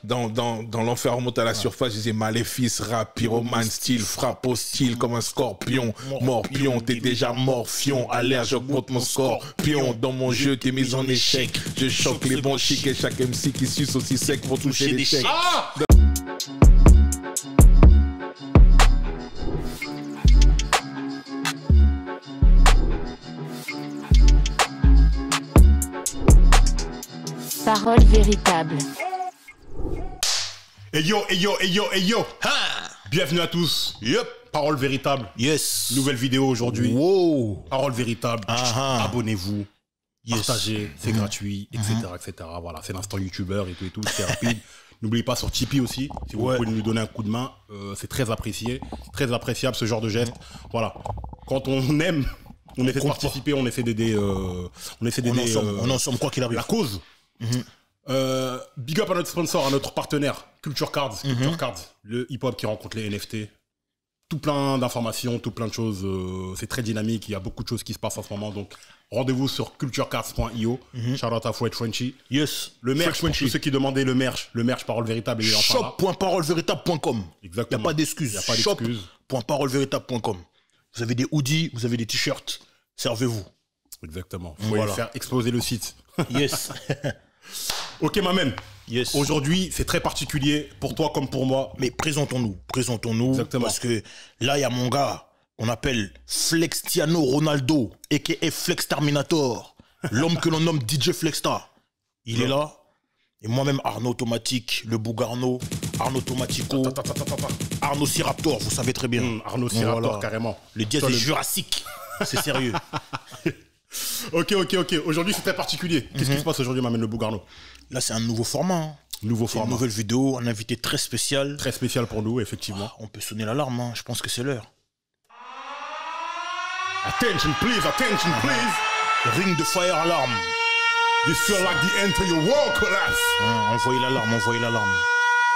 Dans l'enfer remonte à la surface, je disais maléfice, rap, pyromane, style, frappe au style comme un scorpion. Morpion, t'es déjà morfion. À l'air, j'augmente mon scorpion. Dans mon jeu, t'es mis en échec. Je choque les bons chics et chaque MC qui suce aussi sec vont toucher des chèques. Parole véritable. Hey yo, hey yo, hey yo, hey yo. Bienvenue à tous. Yep. Parole véritable. Yes. Nouvelle vidéo aujourd'hui. Wow. Parole véritable. Abonnez-vous. Yes. Partagez. C'est gratuit, etc., etc. Voilà, c'est l'instant youtubeur et tout, c'est rapide. N'oubliez pas sur Tipeee aussi, si vous pouvez nous donner un coup de main, c'est très apprécié, très appréciable ce genre de geste. Voilà, quand on aime, on essaie de participer, on essaie d'aider, on est ensemble quoi qu'il arrive. La cause. Big up à notre sponsor, à notre partenaire, Culture Cards. Culture Cards, le hip-hop qui rencontre les NFT. Tout plein d'informations, tout plein de choses. C'est très dynamique, il y a beaucoup de choses qui se passent en ce moment. Donc, rendez-vous sur culturecards.io. Shout out à Fouet Frenchy. Yes. Le merch, pour tous ceux qui demandaient le merch Parole Véritable, il est enfin là. Shop.parolevéritable.com. Exactement. Il n'y a pas d'excuses. Shop.parolevéritable.com. Vous avez des hoodies, vous avez des t-shirts. Servez-vous. Exactement. Faut faire exploser le site. Yes. Ok, ma man. Yes. Aujourd'hui, c'est très particulier pour toi comme pour moi. Mais présentons-nous. Exactement. Parce que là, il y a mon gars qu'on appelle Flextiano Ronaldo, a.k.a. Flex Terminator. L'homme que l'on nomme DJ Flexta. Il est là. Et moi-même, Arnaud Automatique, le Bougarno, Arnaud Automatico, Arnaud Siraptor, vous savez très bien. Arnaud Siraptor, carrément. Le dièse est jurassique. C'est sérieux. Ok. Aujourd'hui, c'est très particulier. Qu'est-ce qui se passe aujourd'hui, m'amène le Bougarno? Là, c'est un nouveau format. Nouveau format. Une nouvelle vidéo, un invité très spécial. Très spécial pour nous, effectivement. On peut sonner l'alarme, je pense que c'est l'heure. Attention, please. Ring de fire alarm. This feel like the end to your world collapse. Envoyez l'alarme.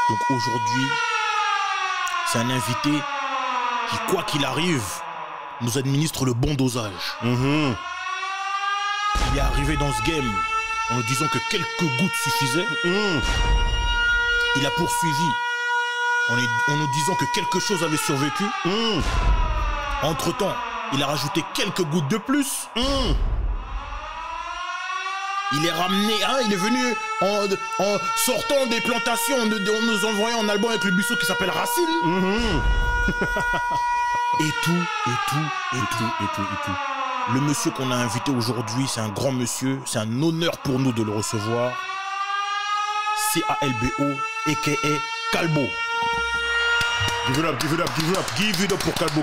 Donc aujourd'hui, c'est un invité qui, quoi qu'il arrive, nous administre le bon dosage. Il est arrivé dans ce game en nous disant que quelques gouttes suffisaient. Il a poursuivi en nous disant que quelque chose avait survécu. Entre-temps, il a rajouté quelques gouttes de plus. Il est ramené, il est venu en sortant des plantations, en nous envoyant un album avec le buisson qui s'appelle Racine. Et tout. Le monsieur qu'on a invité aujourd'hui, c'est un grand monsieur, c'est un honneur pour nous de le recevoir. CALBO, a.k.a. Calbo. Give it up. Give it up pour Calbo.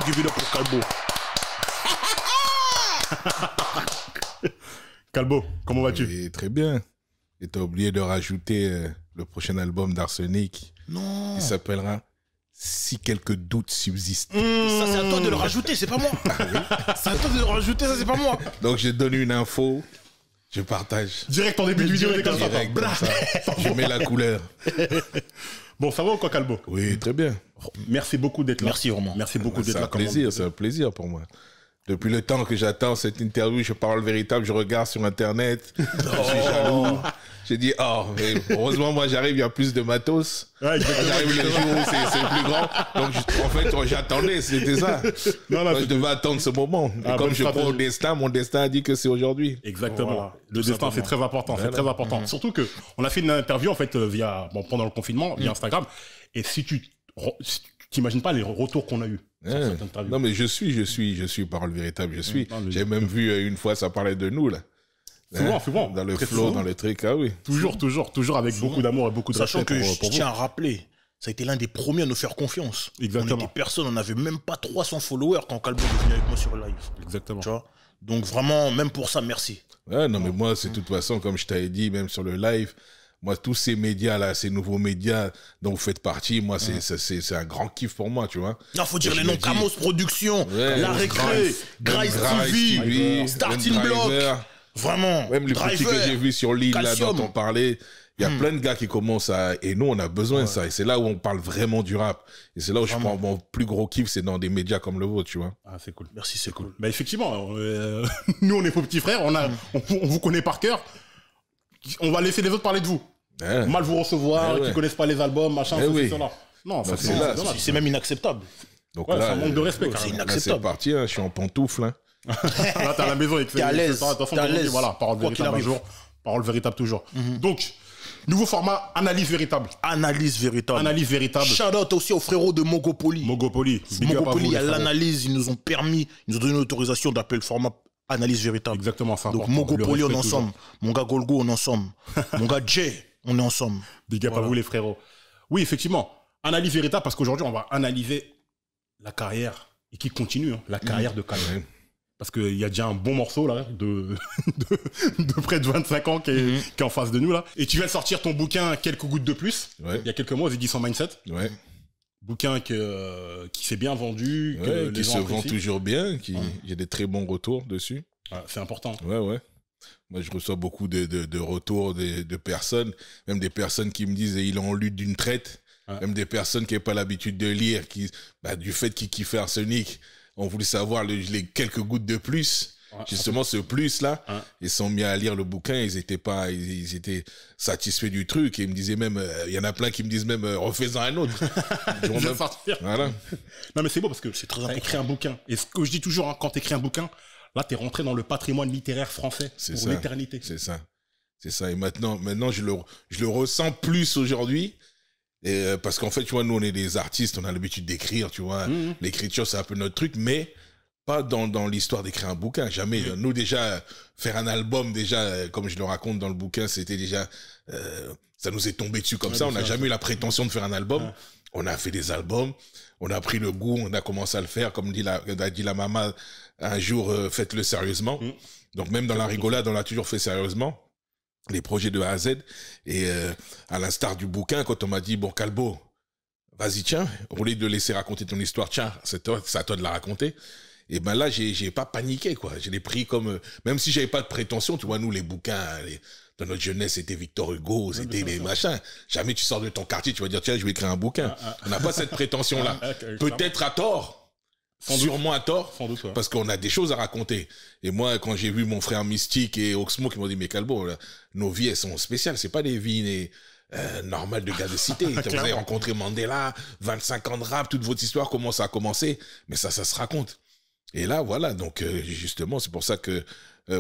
Calbo, comment vas-tu? Très bien. Et t'as oublié de rajouter le prochain album d'Arsenic. Non. Il s'appellera Si quelques doutes subsistent. Ça, c'est à toi de le rajouter, c'est pas moi. C'est à toi de le rajouter, ça, c'est pas moi. Donc, je donne une info, je partage. Direct en début de vidéo, Direct comme ça. Je mets la couleur. Bon, ça va ou quoi, Calbo? Oui, très bien. Merci beaucoup d'être là. Merci vraiment. Merci beaucoup d'être là. C'est un plaisir pour moi. Depuis le temps que j'attends cette interview, je parle véritable, je regarde sur Internet, je suis jaloux. J'ai dit, mais heureusement, moi j'arrive, il y a plus de matos. J'arrive le jour où c'est le plus grand. Donc en fait, j'attendais, c'était ça. Moi, je devais attendre ce moment. Et comme je crois au destin, mon destin a dit que c'est aujourd'hui. Exactement. Voilà. Le destin, c'est très important. C'est très important. Surtout que on a fait une interview en fait pendant le confinement, via Instagram. Et si tu t'imagines pas les retours qu'on a eu. Non mais je suis Parole Véritable, J'ai même vu une fois ça parlait de nous là. Souvent. Dans le flow, dans le truc, oui. Toujours avec beaucoup d'amour et beaucoup de respect. Sachant que je tiens à rappeler, ça a été l'un des premiers à nous faire confiance. Exactement. On était personne, on n'avait même pas 300 followers quand Calbo est venu avec moi sur le live. Exactement. Tu vois? Donc vraiment, même pour ça, merci. Ouais, non mais moi, c'est de toute façon, comme je t'avais dit, même sur le live, moi, tous ces médias-là, ces nouveaux médias dont vous faites partie, moi, c'est un grand kiff pour moi, tu vois. Non, faut dire les noms. Camos Productions, La Récré, Grice TV, Starting Block. Vraiment. Même les petits que j'ai vus sur l'île, là, dont on parlait. Il y a plein de gars qui commencent à... Et nous, on a besoin de ça. Et c'est là où on parle vraiment du rap. Et c'est là où je prends mon plus gros kiff, c'est dans des médias comme le vôtre, tu vois. Ah, c'est cool. Merci, c'est cool. Bah, effectivement, nous, on est vos petits frères. On vous connaît par cœur. On va laisser les autres parler de vous. mal vous recevoir, qui connaissent pas les albums, machin, cela. Non, ça c'est même inacceptable. Donc là, là, c'est un manque de respect. C'est là, inacceptable. c'est parti, hein, je suis en pantoufle. Hein. Là, t'es à la maison, t'es à l'aise. T'es à l'aise. Voilà, parole véritable un jour, parole véritable toujours. Donc, nouveau format, analyse véritable. Analyse véritable. Analyse véritable. Shout out aussi aux frérots de Mogopoli. Mogopoli, à l'analyse, ils nous ont permis, ils nous ont donné l'autorisation d'appeler le format analyse véritable. Exactement, ça. Donc Mogopoli, on est ensemble. Mon gars Golgo, on est ensemble. Mon gars Jay, on est ensemble. Big up à vous les frérots. Oui, effectivement, analyse véritable parce qu'aujourd'hui, on va analyser la carrière et qui continue, la carrière de Calbo. Parce qu'il y a déjà un bon morceau là, de près de 25 ans qui est en face de nous là. Et tu viens de sortir ton bouquin Quelques gouttes de plus, il y a quelques mois aux éditions Mindset. Bouquin qui s'est bien vendu. Qui se vend toujours bien, il y a des très bons retours dessus. C'est important. Ouais. Moi, je reçois beaucoup de retours de personnes, même des personnes qui me disent ils l'ont lu d'une traite, même des personnes qui n'ont pas l'habitude de lire, du fait qu'ils kiffent Arsenic, ont voulu savoir les quelques gouttes de plus. Justement, ce plus-là, ils sont mis à lire le bouquin, ils étaient satisfaits du truc, et ils me disaient même, il y en a plein qui me disent même, refais-en un autre. Voilà. Non, mais c'est beau parce que tu as écrit un bouquin. Et ce que je dis toujours, quand tu écris un bouquin, là, tu es rentré dans le patrimoine littéraire français pour l'éternité. C'est ça. Et maintenant, je le ressens plus aujourd'hui. Parce qu'en fait, tu vois, nous, on est des artistes, on a l'habitude d'écrire, tu vois. L'écriture, c'est un peu notre truc, mais pas dans l'histoire d'écrire un bouquin, jamais. Nous, déjà, faire un album, déjà, comme je le raconte dans le bouquin, c'était déjà... ça nous est tombé dessus comme ça. On n'a jamais eu la prétention de faire un album. On a fait des albums, on a pris le goût, on a commencé à le faire. Comme a dit la maman, un jour, faites-le sérieusement. Donc, même dans la rigolade, on l'a toujours fait sérieusement. Les projets de A à Z. Et à l'instar du bouquin, quand on m'a dit, bon, Calbo, vas-y, tiens, au lieu de laisser raconter ton histoire, tiens, c'est à toi de la raconter. Et ben là, j'ai pas paniqué, quoi. Je l'ai pris comme, même si j'avais pas de prétention, tu vois, nous, les bouquins, dans notre jeunesse, c'était Victor Hugo, c'était les machins. Jamais tu sors de ton quartier, tu vas dire, tiens, je vais écrire un bouquin. On n'a pas cette prétention-là. Peut-être à tort. Sûrement à tort, parce qu'on a des choses à raconter. Et moi, quand j'ai vu mon frère Mystique et Oxmo qui m'ont dit, mais Calbo, là, nos vies, elles sont spéciales. C'est pas des vies normales de gars de cité. Vous avez rencontré Mandela, 25 ans de rap, toute votre histoire, comment ça a commencé. Mais ça se raconte. Et là, voilà. Donc, justement, c'est pour ça que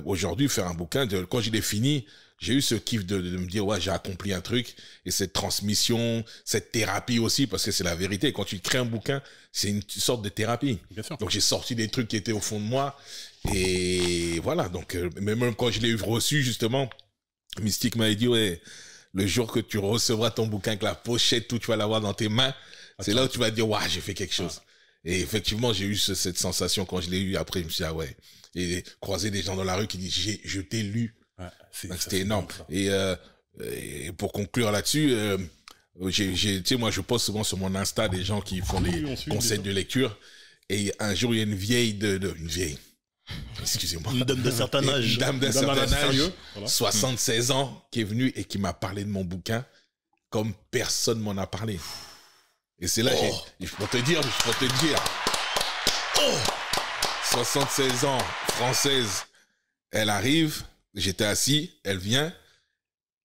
aujourd'hui, faire un bouquin, quand je l'ai fini, j'ai eu ce kiff de me dire, ouais, j'ai accompli un truc. Et cette transmission, cette thérapie aussi, parce que c'est la vérité. Quand tu crées un bouquin, c'est une sorte de thérapie. Bien sûr. Donc, j'ai sorti des trucs qui étaient au fond de moi. Et voilà. Donc, même quand je l'ai reçu, justement, Mystique m'a dit, ouais, le jour que tu recevras ton bouquin avec la pochette, tout, tu vas l'avoir dans tes mains. C'est là où tu vas dire, ouais, j'ai fait quelque chose. Et effectivement, j'ai eu cette sensation quand je l'ai eu. Après, je me suis dit, ah ouais. Et croiser des gens dans la rue qui disent, je t'ai lu. C'était énorme. Et pour conclure là-dessus, tu sais, moi, je poste souvent sur mon Insta des gens qui font des conseils de lecture. Et un jour, il y a une vieille une vieille. Excusez-moi. Une dame d'un certain âge. Une dame d'un certain âge, 76 ans, qui est venue et qui m'a parlé de mon bouquin comme personne m'en a parlé. Et c'est là, je peux te dire, 76 ans, française, elle arrive, j'étais assis, elle vient,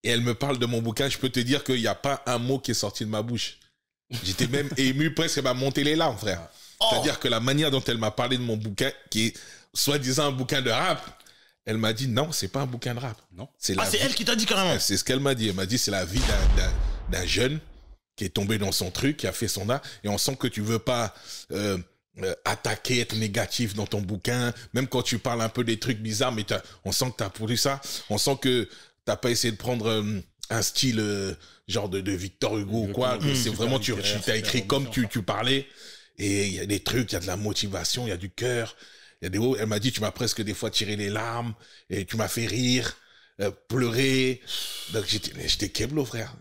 et elle me parle de mon bouquin. Je peux te dire qu'il n'y a pas un mot qui est sorti de ma bouche. J'étais même ému, presque, elle m'a monté les larmes, frère. C'est-à-dire que la manière dont elle m'a parlé de mon bouquin, qui est soi-disant un bouquin de rap, elle m'a dit non, c'est pas un bouquin de rap. Non. C'est elle qui t'a dit carrément. C'est ce qu'elle m'a dit. Elle m'a dit c'est la vie d'un jeune qui est tombé dans son truc, qui a fait son art, et on sent que tu veux pas attaquer, être négatif dans ton bouquin, même quand tu parles un peu des trucs bizarres, mais on sent que t'as pourri ça, on sent que t'as pas essayé de prendre un style genre de Victor Hugo ou quoi, c'est vraiment, tu t'as écrit comme tu parlais, et il y a des trucs, il y a de la motivation, il y a du cœur, il y a des hauts. Elle m'a dit, tu m'as presque des fois tiré les larmes, et tu m'as fait rire, pleurer, donc j'étais keblo, frère.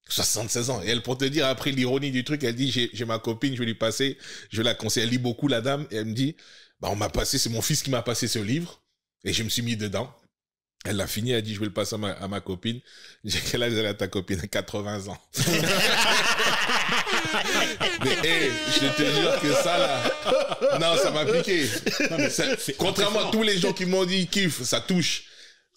76 ans. Et elle, pour te dire, après l'ironie du truc, elle dit, j'ai ma copine, je vais lui passer, je la conseille. Elle lit beaucoup, la dame, et elle me dit, bah, on m'a passé, c'est mon fils qui m'a passé ce livre, et je me suis mis dedans. Elle l'a fini, elle dit, je vais le passer à ma copine. J'ai quel âge elle a ta copine? 80 ans. Mais, je te jure que ça, là, non, ça m'a piqué. Non, mais contrairement à tous les gens qui m'ont dit, kiff, ça touche.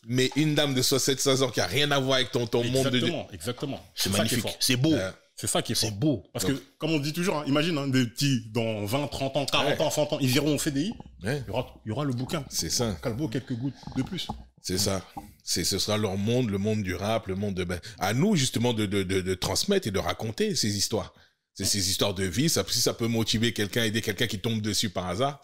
mais une dame de 75 ans qui a rien à voir avec ton monde de... Exactement. C'est magnifique. C'est beau. C'est ça qui est fort. C'est beau. Parce que, comme on dit toujours, hein, imagine, hein, des petits, dans 20, 30 ans, 40 ans, 100 ans, ils iront au CDI. Ouais. Il y aura le bouquin. C'est ça. Calbo, quelques gouttes de plus. C'est ça. Ce sera leur monde, le monde du rap, le monde de... à nous, justement, de transmettre et de raconter ces histoires. C'est ces histoires de vie. Si ça peut motiver quelqu'un, aider quelqu'un qui tombe dessus par hasard.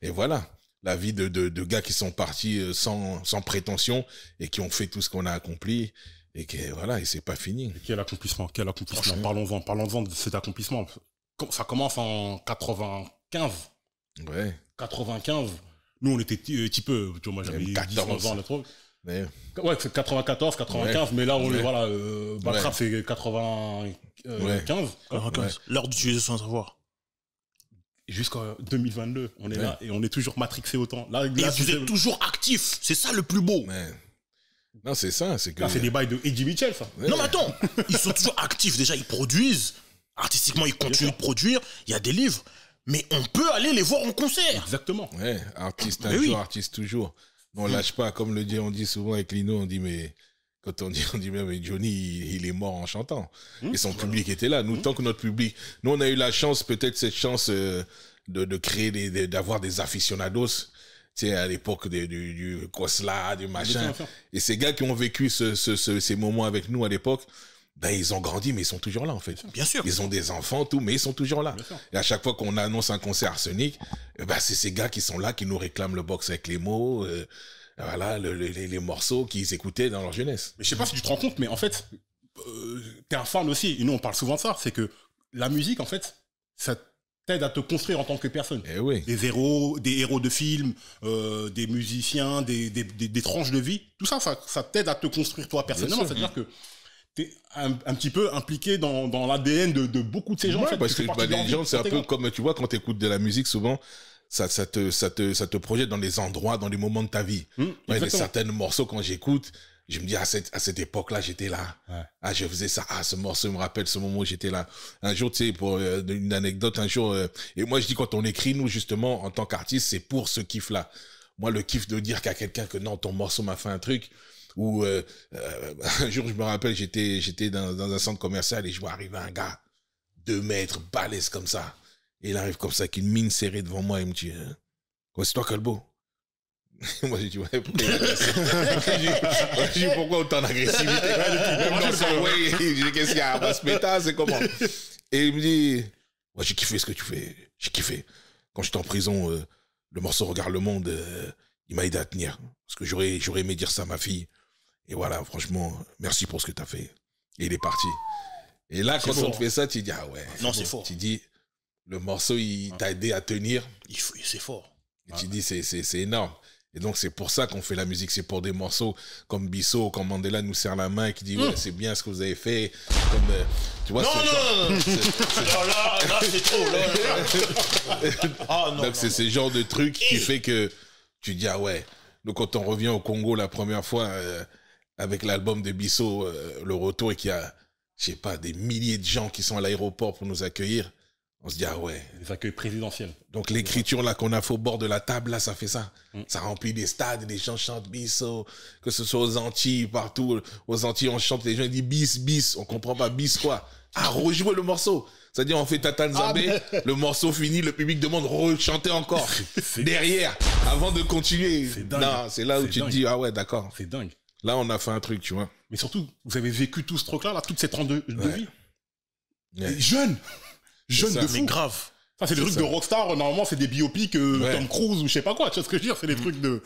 Et voilà. La vie de gars qui sont partis sans prétention et qui ont fait tout ce qu'on a accompli. Et que, voilà, et c'est pas fini. Et quel accomplissement. Parlons-en de cet accomplissement. Ça commence en 95. Ouais. 95. Nous, on était petit peu. Tu vois, moi, j'avais 19 ans, là, trop. Ouais, c'est 94, 95, ouais. Mais là, on est, voilà, Batrap, c'est 95. L'heure d'utiliser sans savoir. Jusqu'en 2022, on est là et on est toujours matrixé autant. Là, et vous êtes toujours actif, c'est ça le plus beau. Non, c'est ça, c'est que... Là, c'est des bails de Eddie Mitchell, ça. Non, mais attends, ils sont toujours actifs. Déjà, ils produisent. Artistiquement, ils continuent de produire. Il y a des livres. Mais on peut aller les voir en concert. Exactement. Ouais, artiste un jour, artiste toujours. Mais on lâche pas, comme on dit souvent avec Lino, on dit, mais... Quand on dit même, mais Johnny, il est mort en chantant. Et son public était là. Nous, tant que notre public... Nous, on a eu la chance, peut-être cette chance de créer, d'avoir des aficionados, tu sais, à l'époque du Kosla, du machin. Et ces gars qui ont vécu ces moments avec nous à l'époque, ben, ils ont grandi, mais ils sont toujours là, en fait. Bien sûr. Ils ont des enfants, tout, mais ils sont toujours là. Et à chaque fois qu'on annonce un concert Arsenic, ben, c'est ces gars qui sont là, qui nous réclament le box avec les mots, voilà, les morceaux qu'ils écoutaient dans leur jeunesse. Mais je sais pas si tu te rends compte, mais en fait, t'es un fan aussi. Et nous, on parle souvent de ça. C'est que la musique, en fait, ça t'aide à te construire en tant que personne. Eh oui. Des héros de films, des musiciens, des tranches de vie. Tout ça, ça t'aide à te construire toi personnellement. C'est-à-dire que t'es un petit peu impliqué dans l'ADN de beaucoup de ces gens. Ouais, en fait, parce que les gens, c'est un peu comme, tu vois, quand t'écoutes de la musique, souvent, ça te projette dans des endroits, dans des moments de ta vie. Certains morceaux, quand j'écoute, je me dis, à cette époque-là, j'étais là. Ouais. Ah, je faisais ça. Ah, ce morceau me rappelle ce moment où j'étais là. Un jour, tu sais, pour une anecdote, un jour, et moi, je dis, quand on écrit, nous, justement, en tant qu'artiste, c'est pour ce kiff-là. Moi, le kiff de dire qu'à quelqu'un que non, ton morceau m'a fait un truc, ou, un jour, je me rappelle, j'étais dans un centre commercial et je vois arriver un gars, 2 mètres, balèze comme ça. Et il arrive comme ça, avec une mine serrée devant moi, et il me dit, c'est toi, Calbo? Moi, j'ai dit, ouais, pourquoi il est agressif? J'ai dit, pourquoi autant d'agressivité? Même dans son way, j'ai dit, qu'est-ce qu'il y a? On va se péter, c'est comment? Et il me dit, ouais, j'ai kiffé ce que tu fais. J'ai kiffé. Quand j'étais en prison, le morceau Regarde le monde, il m'a aidé à tenir. Parce que j'aurais aimé dire ça à ma fille. Et voilà, franchement, merci pour ce que tu as fait. Et il est parti. Et là, quand on te fait ça, tu dis, ah ouais. Non, c'est fort. Tu dis, le morceau, il t'a aidé à tenir. C'est fort. Et tu dis, c'est énorme. Et donc, c'est pour ça qu'on fait la musique. C'est pour des morceaux comme Bissot, quand Mandela nous serre la main et qui dit, ouais, c'est bien ce que vous avez fait. Comme, tu vois, non, là, c'est trop. Ah, non, donc, c'est ce genre de truc qui fait que tu dis, ah ouais. Donc, quand on revient au Congo la première fois, avec l'album de Bissot, le retour, et qu'il y a, je sais pas, des milliers de gens qui sont à l'aéroport pour nous accueillir, on se dit, ah ouais. Les accueils présidentiels. Donc l'écriture là qu'on a fait au bord de la table, là, ça fait ça. Ça remplit des stades, des gens chantent Bissot, que ce soit aux Antilles, partout. Aux Antilles, on chante, les gens disent bis, bis. On comprend pas bis quoi. Ah, rejouer le morceau. C'est-à-dire, on fait Tata Nzambé, le morceau fini, le public demande rechanter encore. Derrière, avant de continuer. C'est dingue. Non, c'est là où tu te dis, ah ouais, d'accord. C'est dingue. Là, on a fait un truc, tu vois. Mais surtout, vous avez vécu tout ce truc-là, toute cette tranche de vie. Jeune de fou. Mais grave. Ça, c'est des trucs de rockstar. Normalement, c'est des biopics Tom Cruise ou je sais pas quoi. Tu vois ce que je veux dire? C'est des trucs de...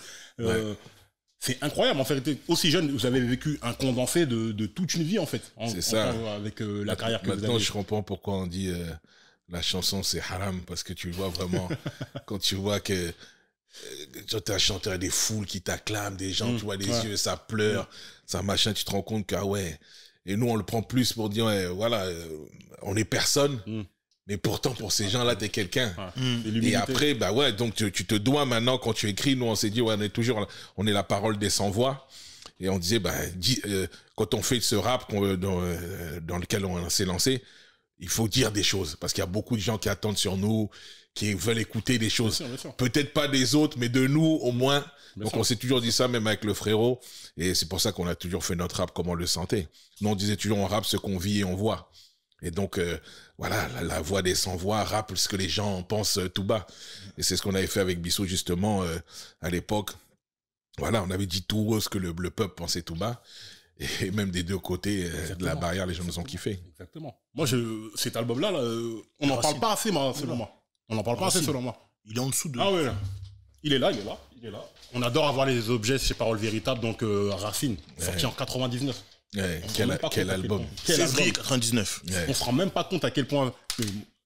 C'est incroyable. En fait, aussi jeune, vous avez vécu un condensé de toute une vie, en fait. C'est ça. Avec la carrière que vous avez. Maintenant, je comprends pourquoi on dit la chanson, c'est haram. Parce que tu le vois vraiment. Quand tu vois que... tu as un chanteur, des foules qui t'acclament, des gens, tu vois les yeux, ça pleure, ça machin, tu te rends compte que, ah ouais. Et nous, on le prend plus pour dire, ouais, voilà, on est personne. Mais pourtant, pour ces gens-là, t'es quelqu'un. Et après, bah ouais, donc tu te dois maintenant, quand tu écris, nous, on s'est dit, ouais, on est la parole des sans-voix. Et on disait, bah, quand on fait ce rap dans lequel on s'est lancé, il faut dire des choses parce qu'il y a beaucoup de gens qui attendent sur nous, qui veulent écouter des choses. Bien sûr. Peut-être pas des autres, mais de nous au moins. Bien Donc sûr. on s'est toujours dit ça, même avec le frérot. Et c'est pour ça qu'on a toujours fait notre rap comme on le sentait. Nous, on disait toujours on rappe ce qu'on vit et on voit. Et donc, voilà, la voix des sans-voix rappe ce que les gens pensent tout bas. Et c'est ce qu'on avait fait avec Bissot, justement, à l'époque. Voilà, on avait dit tout haut ce que le peuple pensait tout bas. Et même des deux côtés de la barrière, les gens nous ont kiffé. Exactement. Moi, cet album-là, on n'en parle pas assez, selon moi. On n'en parle pas assez, selon moi. Il est en dessous de... Ah ouais, là. Il est là. On adore avoir les objets chez Paroles Véritables, donc Racine, sorti en 99. Ouais, quel album. Février 99. Ouais. On se rend même pas compte à quel point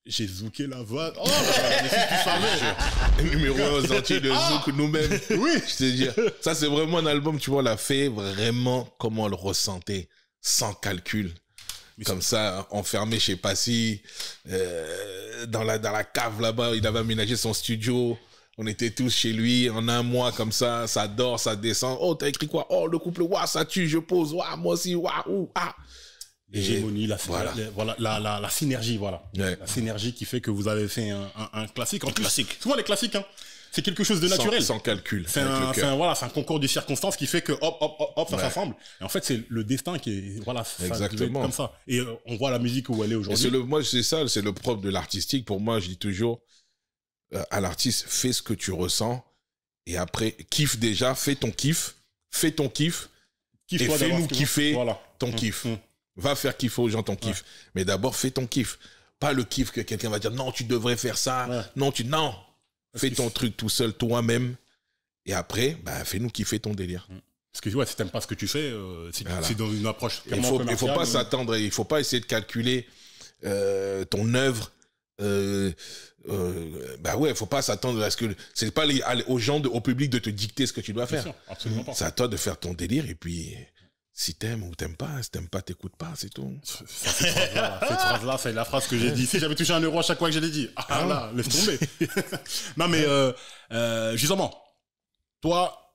j'ai zouké la voix. Oh, mais si tu savais. Numéro 1 aux Antilles de Zouk nous-mêmes. Oui. Je te dis, ça c'est vraiment un album, tu vois, on l'a fait vraiment comme on le ressentait, sans calcul. Comme ça, enfermé chez Passy, dans la cave là-bas, il avait aménagé son studio. On était tous chez lui en un mois comme ça dort, ça descend. Oh, t'as écrit quoi? Oh, le couple, waouh, ça tue, je pose, waouh, moi aussi, waouh, ah. L'hégémonie, la synergie, voilà. Ouais. La synergie qui fait que vous avez fait un classique. En plus, classique. souvent les classiques, hein, c'est quelque chose de naturel. Sans calcul. C'est un concours de circonstances qui fait que hop, ça s'assemble. Et en fait, c'est le destin qui est, ça Exactement. devait être comme ça. Et on voit la musique où elle est aujourd'hui. Moi, c'est ça, c'est le propre de l'artistique. Pour moi, je dis toujours à l'artiste, fais ce que tu ressens. Et après, kiffe déjà, fais ton kiff. Et fais-nous kiffer ton kiff. Va faire kiffer aux gens ton kiff. Mais d'abord, fais ton kiff. Pas le kiff que quelqu'un va dire, non, tu devrais faire ça. Ouais. Non. Fais ton truc tout seul, toi-même. Et après, fais-nous kiffer ton délire. Parce que si t'aimes pas ce que tu fais, c'est dans une approche Il faut pas s'attendre, il faut pas essayer de calculer ton œuvre. Faut pas s'attendre à ce que c'est pas aux gens, au public de te dicter ce que tu dois faire. Bien sûr, absolument pas. C'est à toi de faire ton délire et puis si t'aimes ou t'aimes pas, si t'aimes pas, t'écoutes pas, c'est tout. Cette phrase-là, c'est la phrase que j'ai dit. Si j'avais touché un euro à chaque fois que je l'ai dit, là, laisse tomber. Non, mais justement, toi,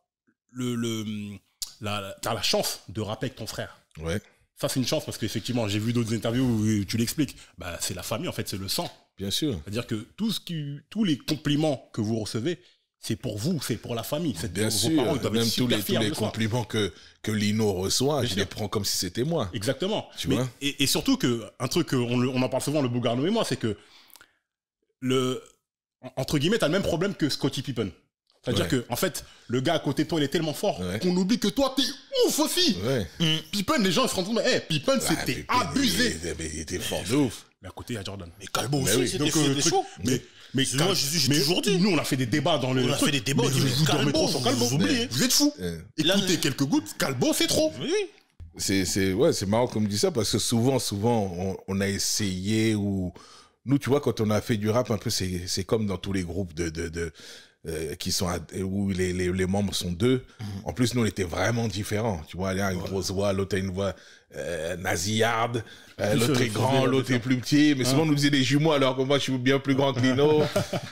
t'as la chance de rapper avec ton frère. Ouais. Ça, c'est une chance parce qu'effectivement, j'ai vu d'autres interviews où tu l'expliques. C'est la famille, en fait, c'est le sang. Bien sûr. C'est-à-dire que tous les compliments que vous recevez, c'est pour vous, c'est pour la famille. Bien sûr, même tous les compliments que Lino reçoit, je les prends comme si c'était moi. Exactement. Tu vois. Et surtout un truc, on en parle souvent, le Bougarnou et moi, c'est que entre guillemets, t'as le même problème que Scottie Pippen. C'est-à-dire que, en fait, le gars à côté de toi, il est tellement fort qu'on oublie que toi, t'es ouf aussi. Ouais. Pippen, les gens, ils se rendent compte, Pippen, c'était abusé. Il était fort de ouf. Mais à côté, il y a Jordan. Mais Calbo aussi, c'était chaud. Mais moi, j'ai toujours dit. Nous, on a fait des débats dans le. On a fait des débats. Vous dormez trop sur Calbo. Vous oubliez. Vous êtes fous. Écoutez quelques gouttes, Calbo, c'est trop. Oui. C'est marrant qu'on me dise ça parce que souvent, on a essayé ou nous, tu vois, quand on a fait du rap, un peu, c'est comme dans tous les groupes qui sont où les membres sont deux. En plus, nous, on était vraiment différents. Tu vois, il y a une grosse voix, l'autre a une voix nasillarde, l'autre est grand, l'autre est plus petit. Mais souvent, on nous disait des jumeaux alors que moi, je suis bien plus grand que Lino.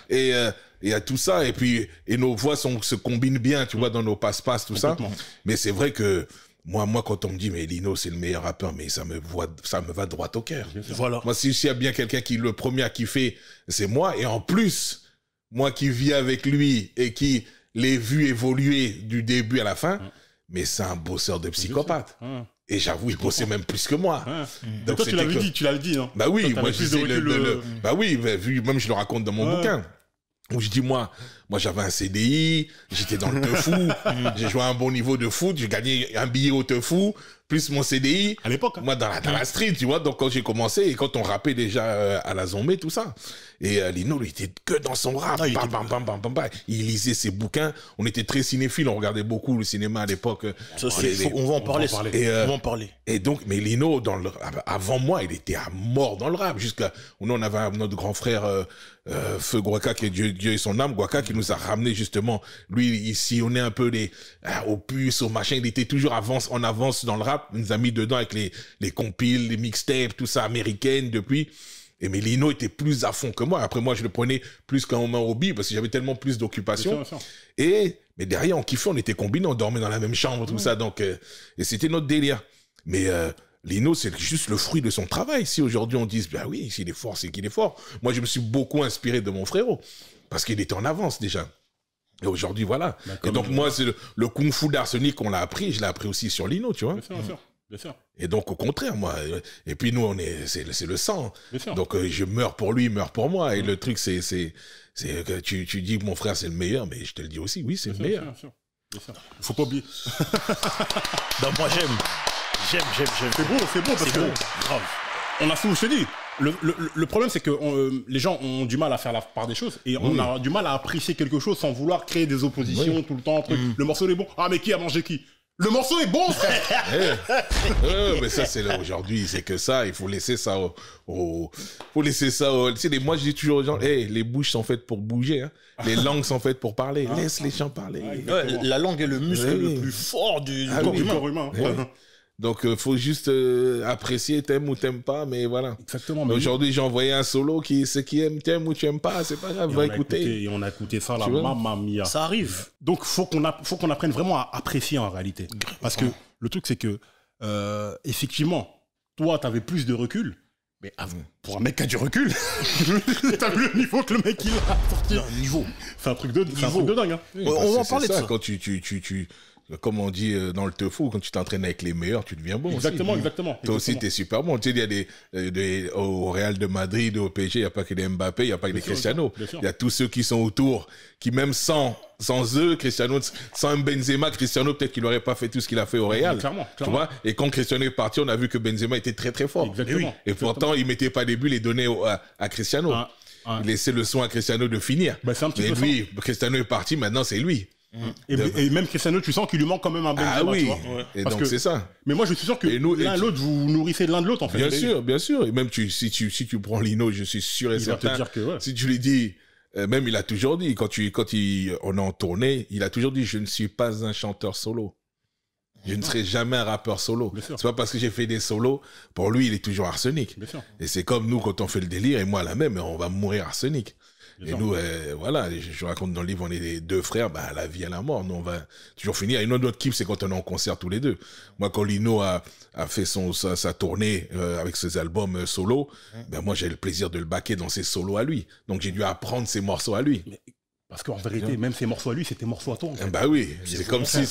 Et il y a tout ça. Et nos voix se combinent bien, tu vois, dans nos passe-passe, tout ça. Mais c'est vrai que moi, quand on me dit, mais Lino, c'est le meilleur rappeur, mais ça me va droit au cœur. Voilà. Moi, s'il y a bien quelqu'un qui le premier à kiffer, c'est moi. Et en plus, moi qui vis avec lui et qui l'ai vu évoluer du début à la fin, mais c'est un bosseur de psychopathe. Et j'avoue, il bossait même plus que moi. Donc toi, tu l'avais dit, non? Bah oui, toi, moi je disais bah oui, vu, même je le raconte dans mon bouquin. Où je dis, moi j'avais un CDI, j'étais dans le teufou, j'ai joué à un bon niveau de foot, j'ai gagné un billet au teufou, plus mon CDI. À l'époque. Moi, dans la street, tu vois. Donc, quand j'ai commencé, et quand on rappait déjà à la Zombie, tout ça. Et Lino, il était que dans son rap. Il lisait ses bouquins. On était très cinéphiles, on regardait beaucoup le cinéma à l'époque. On va en parler. On va en parler. Et donc, mais Lino, avant moi, il était à mort dans le rap. Nous, on avait notre grand frère, Feu Guaca, qui est Dieu et son âme, Guaca, qui nous a ramené justement. Lui, il sillonnait un peu aux puces, aux machins. Il était toujours en avance dans le rap. Il nous a mis dedans avec les compiles, les mixtapes, tout ça, américaines depuis. Et mais Lino était plus à fond que moi. Après, moi, je le prenais plus qu'un hobby parce que j'avais tellement plus d'occupation. Mais derrière, on kiffait, on était combinés, on dormait dans la même chambre, tout ça. Donc, et c'était notre délire. Mais Lino, c'est juste le fruit de son travail. Si aujourd'hui on dit, bah oui, s'il est fort, c'est qu'il est fort. Moi, je me suis beaucoup inspiré de mon frérot, parce qu'il était en avance déjà. Et aujourd'hui, voilà. Et donc, moi, c'est le kung-fu d'Arsenic qu'on l'a appris, je l'ai appris aussi sur Lino, tu vois. Bien sûr. Et donc, au contraire, moi, et puis nous, c'est le sang. Donc, je meurs pour lui, il meurt pour moi. Et le truc, c'est que tu dis que mon frère, c'est le meilleur, mais je te le dis aussi, oui, c'est le meilleur. Bien sûr. Faut pas oublier. Non, moi, j'aime. C'est bon parce que grave. On a souvent, je te dis, le problème c'est que les gens ont du mal à faire la part des choses et on a du mal à apprécier quelque chose sans vouloir créer des oppositions tout le temps. Le morceau est bon. Ah mais qui a mangé qui? Le morceau est bon, frère. Mais ça c'est là aujourd'hui, c'est que ça, il faut laisser ça faut laisser ça moi je dis toujours aux gens, les bouches sont faites pour bouger, hein. Les langues sont faites pour parler. Laisse les gens parler. La langue est le muscle le plus fort du corps humain. Donc, faut juste apprécier, t'aimes ou t'aimes pas, mais voilà. Exactement. Aujourd'hui, j'ai envoyé un solo ceux qui aiment, t'aimes ou tu aimes pas, c'est pas grave, va écouter. Et on a écouté ça, la mamma mia. Ça arrive. Donc, faut qu'on apprenne vraiment à apprécier en réalité. Parce que le truc, c'est que, effectivement, toi, t'avais plus de recul. Mais pour un mec qui a du recul, t'as vu le niveau que le mec il a sorti. Un niveau. C'est un truc de dingue. Hein. Oui, on va en parler de ça. Quand comme on dit dans le teufou, quand tu t'entraînes avec les meilleurs, tu deviens bon. Exactement. Toi aussi, t'es super bon. Tu sais, il y a au Real de Madrid, au PSG, il n'y a pas que des Mbappé, il n'y a pas que des Cristiano. Il y a tous ceux qui sont autour, qui même sans eux, Cristiano, sans un Benzema, Cristiano, peut-être qu'il n'aurait pas fait tout ce qu'il a fait au Real. Clairement. Tu vois? Et quand Cristiano est parti, on a vu que Benzema était très très fort. Exactement. Et pourtant, il mettait pas des buts, il les donnait à Cristiano. Il laissait le soin à Cristiano de finir. Mais lui, Cristiano est parti, maintenant c'est lui. Et même Cristiano, tu sens qu'il lui manque quand même un Benzema. Ah oui, tu vois. Et donc c'est ça. Mais moi je suis sûr que l'un l'autre, vous nourrissez l'un de l'autre en fait. Bien sûr. Et même si tu prends Lino, je suis sûr et certain. Il va te dire que si tu lui dis, même il a toujours dit, quand on est en tournée, il a toujours dit, je ne suis pas un chanteur solo. Je ne serai jamais un rappeur solo. C'est pas parce que j'ai fait des solos. Pour lui, il est toujours Arsenic. Et c'est comme nous quand on fait le délire, et moi la même, on va mourir Arsenic. Et nous, voilà, je raconte dans le livre, on est les deux frères, bah, la vie à la mort. Nous, on va toujours finir. Et notre kiff, c'est quand on est en concert tous les deux. Moi, quand Lino a fait sa tournée avec ses albums solo, ben moi, j'ai le plaisir de le backer dans ses solos à lui. Donc, j'ai dû apprendre ses morceaux à lui. Parce qu'en vérité, même ses morceaux à lui, c'était morceaux à toi. En fait. Bah oui, c'est comme si.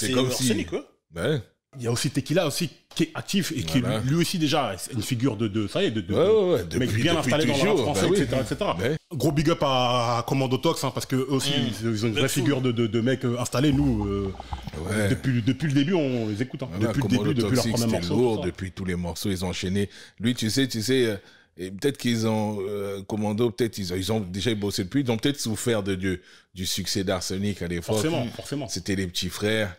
Ben. Il y a aussi Tequila aussi qui est actif et qui lui aussi déjà est une figure de ça y est, de mec bien installé dans le rap français, etc. Ouais. Gros big up à Commando Tox, hein, parce que aussi ils ont une vraie figure de mecs installés. Nous, depuis le début, on les écoute. Hein. Voilà, depuis le début, depuis leur premier morceau. Lourd, depuis tous les morceaux, ils ont enchaîné. Lui, tu sais, et peut-être qu'ils ont Commando, peut-être ils ont déjà bossé depuis, ils ont peut-être souffert du succès d'Arsenic à l'époque. Forcément. C'était les petits frères.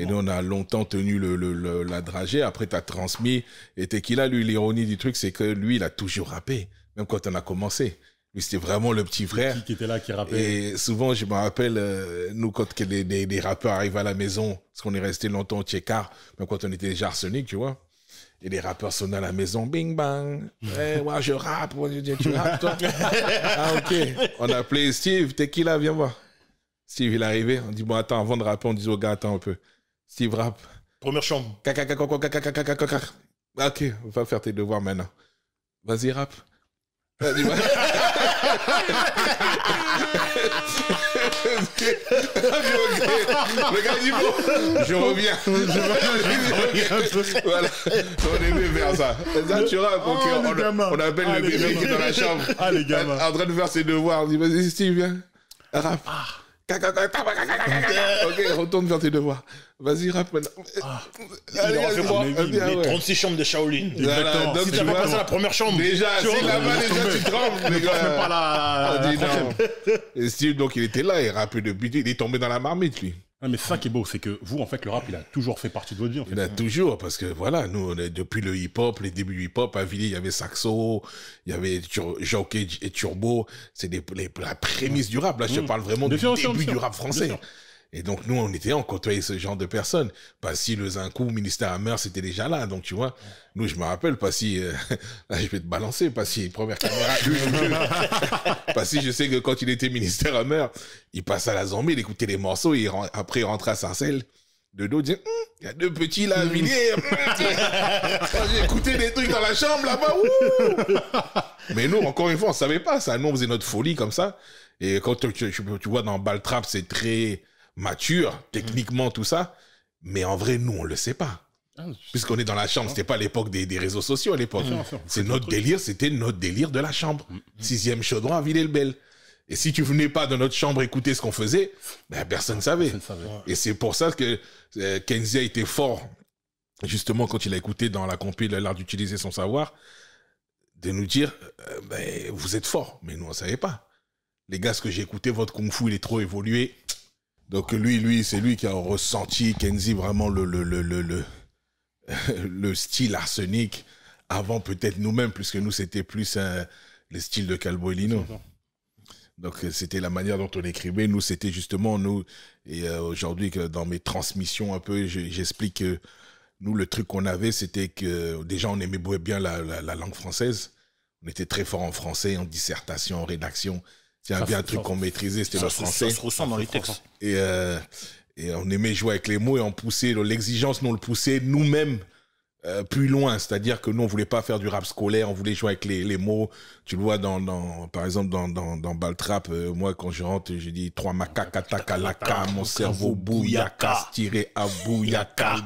Et nous, on a longtemps tenu la dragée. Après, t'as transmis. Et Tequila, lui, l'ironie du truc, c'est que lui, il a toujours rappé. Même quand on a commencé. Lui, c'était vraiment le petit frère. Qui était là, qui rappait. Et souvent, je me rappelle, nous, quand des rappeurs arrivent à la maison, parce qu'on est resté longtemps au Tchekar, même quand on était déjà Arsenic, tu vois. Et les rappeurs sonnaient à la maison, bing bang. Moi, je rappe. Tu rappes, toi? Ah, ok. On a appelé Steve. Tequila, viens voir. Steve, il est arrivé. On dit, bon, attends, avant de rapper, on dit au gars, attends un peu. Steve rap. Première chambre. Ok, va faire tes devoirs maintenant. Vas-y, rap. Vas-y, le gars dit bon, je reviens. Voilà, on est venu vers ça. Là, tu rappes, on appelle le bébé qui est dans la chambre. Ah, les gamins. En train de faire ses devoirs. On dit, vas-y, Steve, viens. Rap. Ok, retourne faire tes devoirs. Vas-y, rap maintenant. Allez, les 36 chambres de Shaolin. Exactement. Si tu n'as pas passé la première chambre. Déjà, si là-bas, déjà, tu trembles. Ne passe même pas la prochaine. Et Steve, donc, il était là, il rappait depuis, il est tombé dans la marmite, lui. Mais c'est ça qui est beau, c'est que vous, en fait, le rap, il a toujours fait partie de votre vie. En fait. Il a toujours, parce que voilà, nous, depuis le hip-hop, les débuts du hip-hop, à Villiers, il y avait Saxo, il y avait Jockey et Turbo, c'est la prémisse du rap. Là, je parle vraiment du début du rap français. Et donc, nous, on côtoyait ce genre de personnes. Passy, le Zinkou, Ministère Hammer, c'était déjà là. Donc, tu vois, nous, je me rappelle, Passy, là, je vais te balancer, Passy, première caméra. Passy, je sais que quand il était Ministère Hammer, il passait à la Zambie, il écoutait les morceaux, après, il rentrait à Sarcelles. de dos, dire, il y a deux petits là, Villiers. J'ai écouté des trucs dans la chambre là-bas. Mais nous, encore une fois, on savait pas ça. Nous, on faisait notre folie comme ça. Et quand tu vois dans Baltrap, c'est très mature, techniquement, tout ça. Mais en vrai, nous, on le sait pas. Puisqu'on est dans la chambre, c'était pas l'époque des réseaux sociaux à l'époque. C'est notre délire, c'était notre délire de la chambre. 6e chaudron à Villers-le-Bel. Et si tu venais pas dans notre chambre écouter ce qu'on faisait, ben personne ne savait. Et c'est pour ça que Kenzie a été fort, justement, quand il a écouté dans la compil l'art d'utiliser son savoir, de nous dire, ben, vous êtes fort, mais nous, on savait pas. Les gars, ce que j'ai écouté, votre kung-fu, il est trop évolué. Donc lui, c'est lui qui a ressenti, Kenzie, vraiment le style arsenic, avant peut-être nous-mêmes, puisque nous, c'était plus le style de Calbo et Lino. Donc, c'était la manière dont on écrivait. Nous, c'était justement, nous, et aujourd'hui, dans mes transmissions un peu, j'explique que nous, le truc qu'on avait, c'était que déjà, on aimait bien la langue française. On était très fort en français, en dissertation, en rédaction. S'il y avait un truc qu'on maîtrisait, c'était le français. Ça se ressent dans les textes. Et on aimait jouer avec les mots et on poussait, l'exigence, nous, on le poussait nous-mêmes plus loin. C'est-à-dire que nous, on voulait pas faire du rap scolaire, on voulait jouer avec les mots. Tu le vois par exemple, dans Baltrap, moi, quand je rentre, je dis 3 macaques attaquent à la cam, mon cerveau bouillaka, tiré à bouillaka,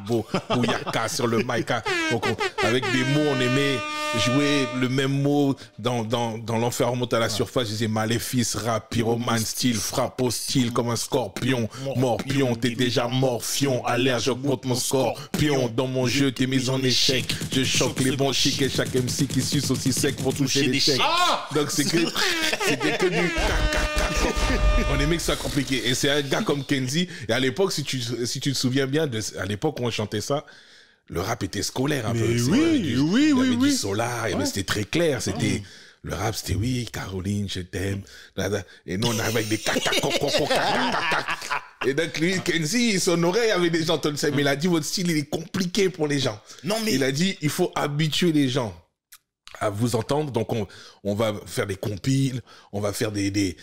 bouillaka sur le mic. Donc, avec des mots, on aimait jouer le même mot dans l'enfer remonte à la surface. Je disais maléfice, rap, pyromane, style, frappe au style comme un scorpion, morpion, t'es déjà morfion, allerge, j'augmente mon score, pion, dans mon jeu, t'es mis en échec, je choque les bons chics et chaque MC qui suce aussi sec vont toucher les chèques. Donc c'était que du on aimait que ça soit compliqué. Et c'est un gars comme Kenzie, et à l'époque, si tu te souviens bien, à l'époque où on chantait ça, le rap était scolaire un peu. Oui. Du solar, c'était très clair. C'était le rap, c'était oui, Caroline, je t'aime. Et nous, on arrivait avec des caca. Et donc, lui, Kenzie, son oreille avait des gens, mais il a dit, votre style, il est compliqué pour les gens. Non, mais... Il a dit, il faut habituer les gens à vous entendre. Donc, on va faire des compiles, on va faire des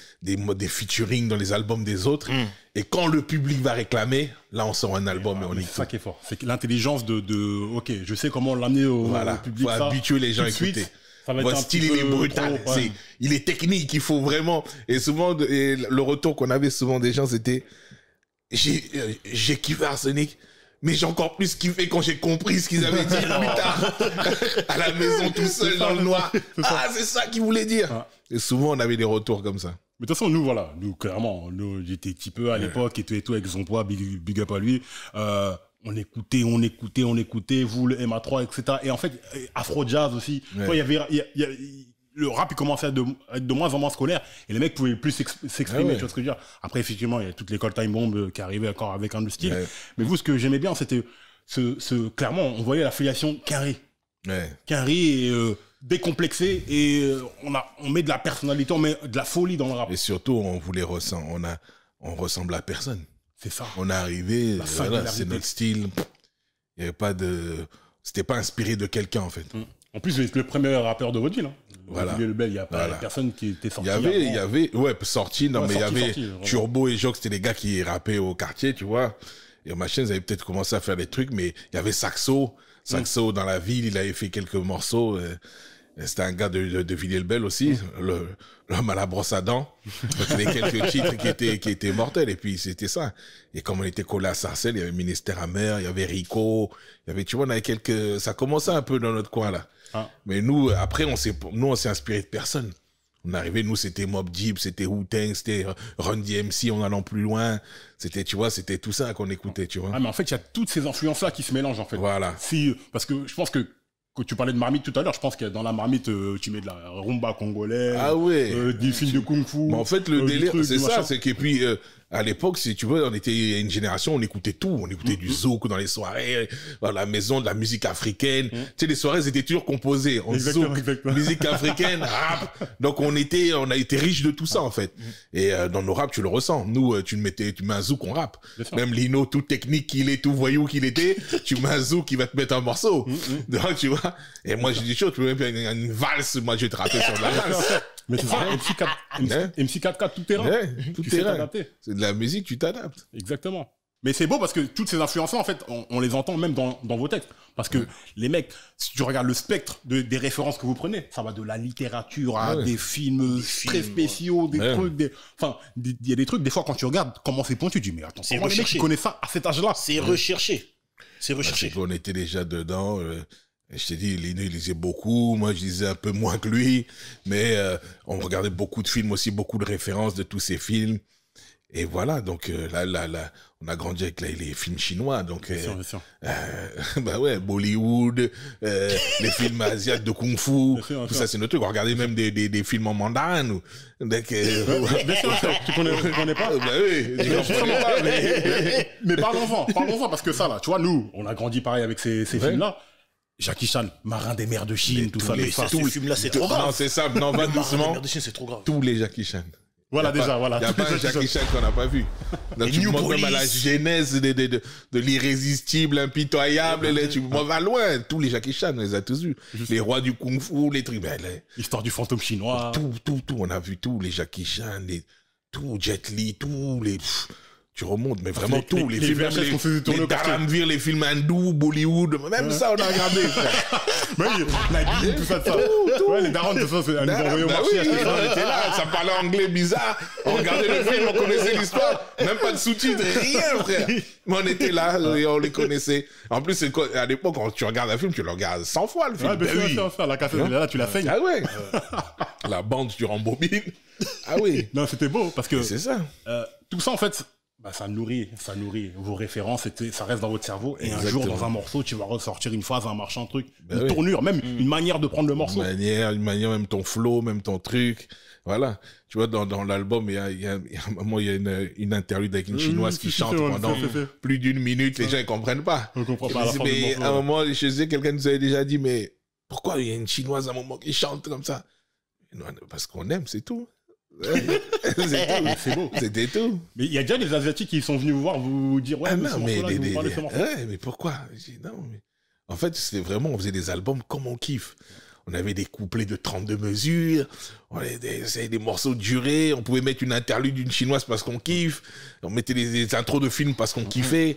featuring dans les albums des autres. Et quand le public va réclamer, là, on sort un album et on écoute. C'est ça qui est fort. C'est l'intelligence ok, je sais comment l'amener au public. Il faut habituer les gens à écouter. Votre style, il est brutal. Il est technique, il faut vraiment... Et souvent, le retour qu'on avait souvent des gens, c'était... J'ai kiffé Arsenic, mais j'ai encore plus kiffé quand j'ai compris ce qu'ils avaient dit plus tard. À la maison, tout seul, dans le noir. C'est ça qu'ils voulaient dire. Et souvent, on avait des retours comme ça. Mais de toute façon, nous, clairement, j'étais petit peu à l'époque et tout, avec son poids, big up à lui. On écoutait, vous, le MA3, etc. Et en fait, Afro Jazz aussi. Il y avait, le rap, il commençait à être de moins en moins scolaire et les mecs pouvaient plus s'exprimer, tu vois ce que je veux dire. Après, effectivement, il y a toute l'école Time Bomb qui arrivait encore avec un autre style. Mais vous, ce que j'aimais bien, c'était clairement, on voyait l'affiliation Quinry. Quinry est décomplexé et on met de la personnalité, on met de la folie dans le rap. Et surtout, on ressemble à personne. C'est ça. On est arrivé, c'est notre style. Il y avait pas c'était pas inspiré de quelqu'un, en fait. En plus, vous êtes le premier rappeur de votre ville. Voilà. Il n'y a pas personne qui était sorti. Il y avait, sorti, non, mais il y avait Turbo et Jock, c'était les gars qui rappaient au quartier, tu vois. Et Machine, ils avaient peut-être commencé à faire des trucs, mais il y avait Saxo dans la ville, il avait fait quelques morceaux. C'était un gars de Villers-le-Bel aussi, l'homme à la brosse à dents. Donc, il y avait quelques titres qui étaient mortels, et puis c'était ça. Et comme on était collé à Sarcelles, il y avait Ministère Amer, il y avait Rico, il y avait, tu vois, on avait ça commençait un peu dans notre coin, là. Mais nous, après, on s'est inspiré de personne. On arrivait, nous, c'était Mobb Deep, c'était Wu-Tang, c'était Run DMC, en allant plus loin. C'était, tu vois, c'était tout ça qu'on écoutait, tu vois. Mais en fait, il y a toutes ces influences-là qui se mélangent, en fait. Voilà. Parce que je pense que tu parlais de marmite tout à l'heure, je pense que dans la marmite, tu mets de la rumba congolaise, des films de kung-fu. Mais en fait, le délire, c'est ça, c'est que puis à l'époque, si tu veux, on était une génération, on écoutait tout, on écoutait du zouk dans les soirées, dans la maison, de la musique africaine. Tu sais, les soirées étaient toujours composées en zouk, musique africaine, rap. Donc on a été riche de tout ça en fait. Et dans nos raps, tu le ressens. Nous, tu mets un zouk, on rappe. Même Lino, tout technique qu'il est, tout voyou qu'il était, tu mets un zouk, il va te mettre un morceau. Donc tu vois. Et moi, je dis chaud, tu veux même une valse, moi je vais te rapper sur de la valse. Mais c'est ça, MC4K tout terrain. Tout terrain. C'est de la musique, tu t'adaptes. Exactement. Mais c'est beau parce que toutes ces influences-là, en fait, on les entend même dans vos textes. Parce que les mecs, si tu regardes le spectre des références que vous prenez, ça va de la littérature à des films très spéciaux, des trucs, enfin, il y a des trucs, des fois, quand tu regardes comment c'est pointu, tu dis, mais attends, comment les mecs qui connaissent ça à cet âge-là? C'est recherché. C'est recherché. Parce qu'on était déjà dedans. Je t'ai dit, Lino, il lisait beaucoup. Moi, je lisais un peu moins que lui. Mais on regardait beaucoup de films aussi, beaucoup de références de tous ces films. Et voilà, donc là, on a grandi avec les films chinois, donc bien sûr. bah ouais, Bollywood, les films asiatiques de Kung Fu, tout ça c'est notre truc. On regardait même des films en mandarin, nous. Donc, bien sûr, tu connais pas. Bah oui, justement pas. Mais parlons-en, parce que ça là, tu vois, nous, on a grandi pareil avec ces films-là. Jackie Chan, Marin des mers de Chine, tout ça. Mais ces films-là, c'est trop grave. Non, c'est ça, non, va doucement. Marin des mers de Chine, c'est trop grave. Tous les Jackie Chan. Voilà, déjà, voilà. Il n'y a pas un Jackie Chan qu'on n'a pas vu. Donc, tu montes même à la genèse de l'irrésistible, impitoyable. Tu vas loin. Tous les Jackie Chan, on les a tous vus. Les rois du Kung Fu, les trucs. Histoire du fantôme chinois. Tout. On a vu tous les Jackie Chan, tout Jet Li, tous les... Tu remontes, mais vraiment tous les films, les Dharamvir, les films hindous, Bollywood, même ça, on a regardé, frère. Mais oui, Nagui, tout ça. Tout. Ouais, les darons, tout ça, c'est un nouveau marché. On était là, ça parlait anglais bizarre. On regardait le film, on connaissait l'histoire. Même pas de sous-titres, rien, frère. Mais on était là, et on les connaissait. En plus, à l'époque, quand tu regardes un film, tu le regardes 100 fois, le film. Ouais, bien la cassette, là, tu la saignes. Ah ouais. La bande, tu rembobines. Ah oui. Non, c'était beau, parce que... C'est ça. Tout ça, en fait... Bah, ça nourrit vos références, ça reste dans votre cerveau. Et un jour, dans un morceau, tu vas ressortir une phrase, un marchand, un truc, une tournure, même une manière de prendre le morceau. Une manière, même ton flow, même ton truc. Voilà. Tu vois, dans l'album, il y a un moment, il y a une interlude avec une chinoise qui chante pendant plus d'une minute. Les gens, ils comprennent pas. On comprend pas la fin mais du morceau. À un moment, je sais, quelqu'un nous avait déjà dit, mais pourquoi il y a une chinoise à un moment qui chante comme ça? Non, parce qu'on aime, c'est tout. C'est beau. C'était tout. Mais il y a déjà des Asiatiques qui sont venus vous voir, vous dire ouais, non, mais pourquoi? Non, mais en fait, c'était vraiment, on faisait des albums comme on kiffe. On avait des couplets de 32 mesures, on avait des morceaux de durée, on pouvait mettre une interlude d'une chinoise parce qu'on kiffe, on mettait des intros de films parce qu'on kiffait.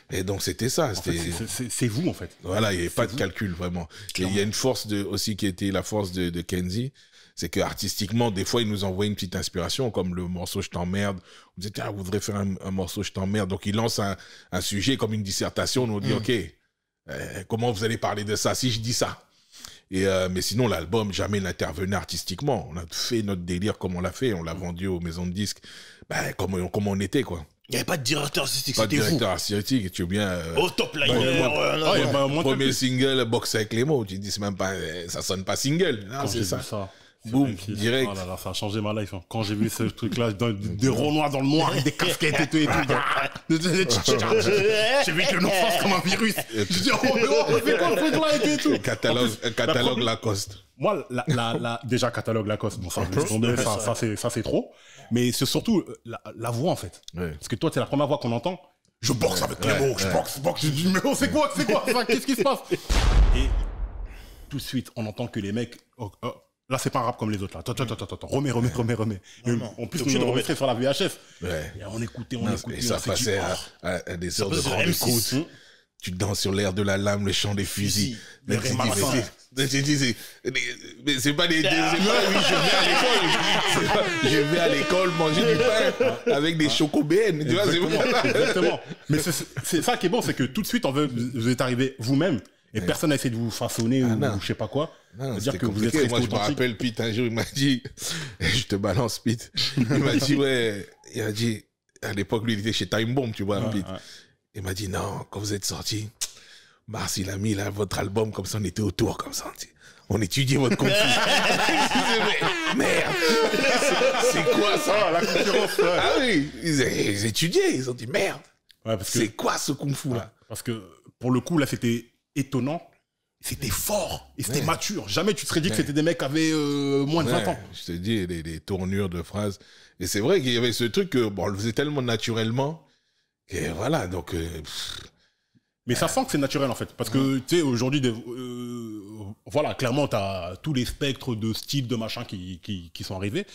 Et donc c'était ça. C'est vous en fait. Voilà, il n'y avait pas de calcul vraiment. Et il y a une force aussi qui était la force de Kenzie. C'est que artistiquement, des fois, il nous envoie une petite inspiration, comme le morceau Je t'emmerde. On disait, tiens, vous voudrez faire un morceau Je t'emmerde. Donc, il lance un sujet comme une dissertation. Nous, on dit, OK, comment vous allez parler de ça si je dis ça? Mais sinon, l'album, jamais il n'intervenait artistiquement. On a fait notre délire comme on l'a fait. On l'a vendu aux maisons de disques, comme on était, quoi. Il n'y avait pas de directeur artistique, c'était vous. Pas de directeur artistique, tu es bien... Au top liner. Premier single, Boxe avec les mots. Tu dis, c'est même pas... Ça sonne pas single. Non, c'est ça. Boum, direct. Oh là là, ça a changé ma life. Hein. Quand j'ai vu ce truc-là, des ronds noirs dans le noir, avec des casquettes et tout. J'ai vu que le nom passe comme un virus. Je dis, oh, c'est quoi le truc-là et tout. Catalogue Lacoste. Moi, déjà, catalogue Lacoste, bon, ça c'est trop. Mais c'est surtout la voix, en fait. Ouais. Parce que toi, c'est la première voix qu'on entend. Je boxe avec les mots, je boxe. Je dis, mais oh, c'est quoi ça? Qu'est-ce qui se passe? Et tout de suite, on entend que les mecs... Là, c'est pas un rap comme les autres, là. Attends. Remets. En plus, on enregistrait sur la VHS. Ouais. Et on écoutait. Et ça passait à des heures de grande écoute. Tu danses sur l'air de la lame, le chant des fusils. Mais c'est pas des... Je vais à l'école manger du pain avec des chocobènes. Tu vois, c'est ça. Exactement. Mais c'est ça qui est bon, c'est que tout de suite, vous êtes arrivé vous-même. Et personne n'a essayé de vous façonner ou je sais pas quoi. Non, dire que vous êtes. Moi, je me rappelle, Pete, un jour, il m'a dit, je te balance, Pete. Il m'a dit, il a dit, à l'époque, lui, il était chez Time Bomb, tu vois, Pete. Il m'a dit, non, quand vous êtes sorti, Mars, il a mis là, votre album, comme ça, on était autour, comme ça. On étudiait votre conflit. Merde. C'est quoi ça? La concurrence. Ah oui, ils étudiaient, ils ont dit, merde. C'est quoi ce kung fu là? Parce que, pour le coup, là, c'était étonnant, c'était fort et c'était mature. Jamais tu te serais dit que c'était des mecs qui avaient moins de 20 ans. Je te dis, des tournures de phrases. Et c'est vrai qu'il y avait ce truc que, on le faisait tellement naturellement que voilà, donc... Mais ça sent que c'est naturel en fait. Parce que, tu sais, aujourd'hui, voilà, clairement, tu as tous les spectres de style, de machin qui sont arrivés.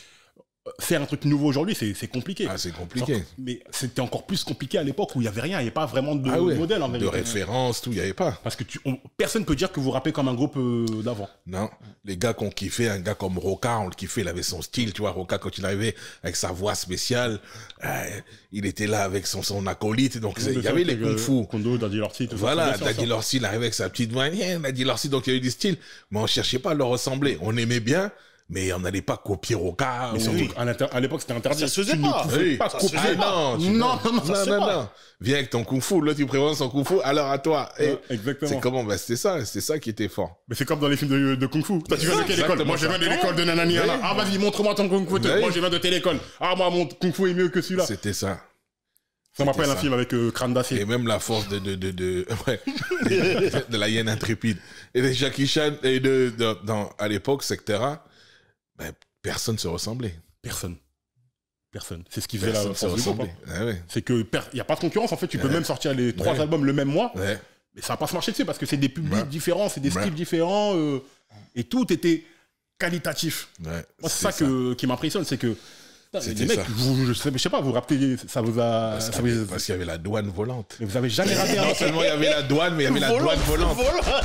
faire un truc nouveau aujourd'hui, c'est compliqué. Ah, c'est compliqué. Mais c'était encore plus compliqué à l'époque où il n'y avait rien, il n'y avait pas vraiment de modèle en de vérité. référence, tout, il n'y avait pas. Parce que personne ne peut dire que vous rappez comme un groupe d'avant. Non, les gars qu'on kiffait, un gars comme Roca, on le kiffait, il avait son style, tu vois, Roca quand il arrivait avec sa voix spéciale, il était là avec son acolyte, donc il y avait les kung-fu. Kondo, Daddy Lorsi, tout ça. Voilà, Daddy Lorsi, il arrivait avec sa petite voix, Daddy Lorsi, donc il y avait du style, mais on cherchait pas à leur ressembler, on aimait bien, mais on n'allait pas copier Roca. Mais surtout, à l'époque, c'était interdit. Ça se faisait pas. Pas copier. Non. Viens avec ton kung-fu, là tu prévois son kung-fu, alors à toi. Exactement. C'est comment, c'était ça qui était fort. Mais c'est comme dans les films de kung-fu. Toi, tu viens de quelle école? Moi, je viens de l'école de Nanani. Ah, vas-y, montre-moi ton kung-fu. Moi, je viens de telle école. Ah, moi, mon kung-fu est mieux que celui-là. C'était ça. Ça m'appelle un film avec Crâne d'acier. Et même la force de la hyène intrépide. Et de Jackie Chan, et à l'époque, Sectera, ben, personne ne se ressemblait. Personne. C'est ce qui faisait la force du groupe. Ah ouais. C'est que il n'y a pas de concurrence. En fait, tu peux même sortir les 3 albums le même mois. Ouais. Mais ça va pas se marcher dessus parce que c'est des publics différents, c'est des styles différents. Et tout était qualitatif. Ouais, moi, c'est ça qui m'impressionne. C'est que les mecs, je sais pas, vous rappelez, ça vous a. Parce qu'il y avait la douane volante. Mais vous avez jamais raté un. Non seulement il y avait la douane, mais il y avait la douane volante.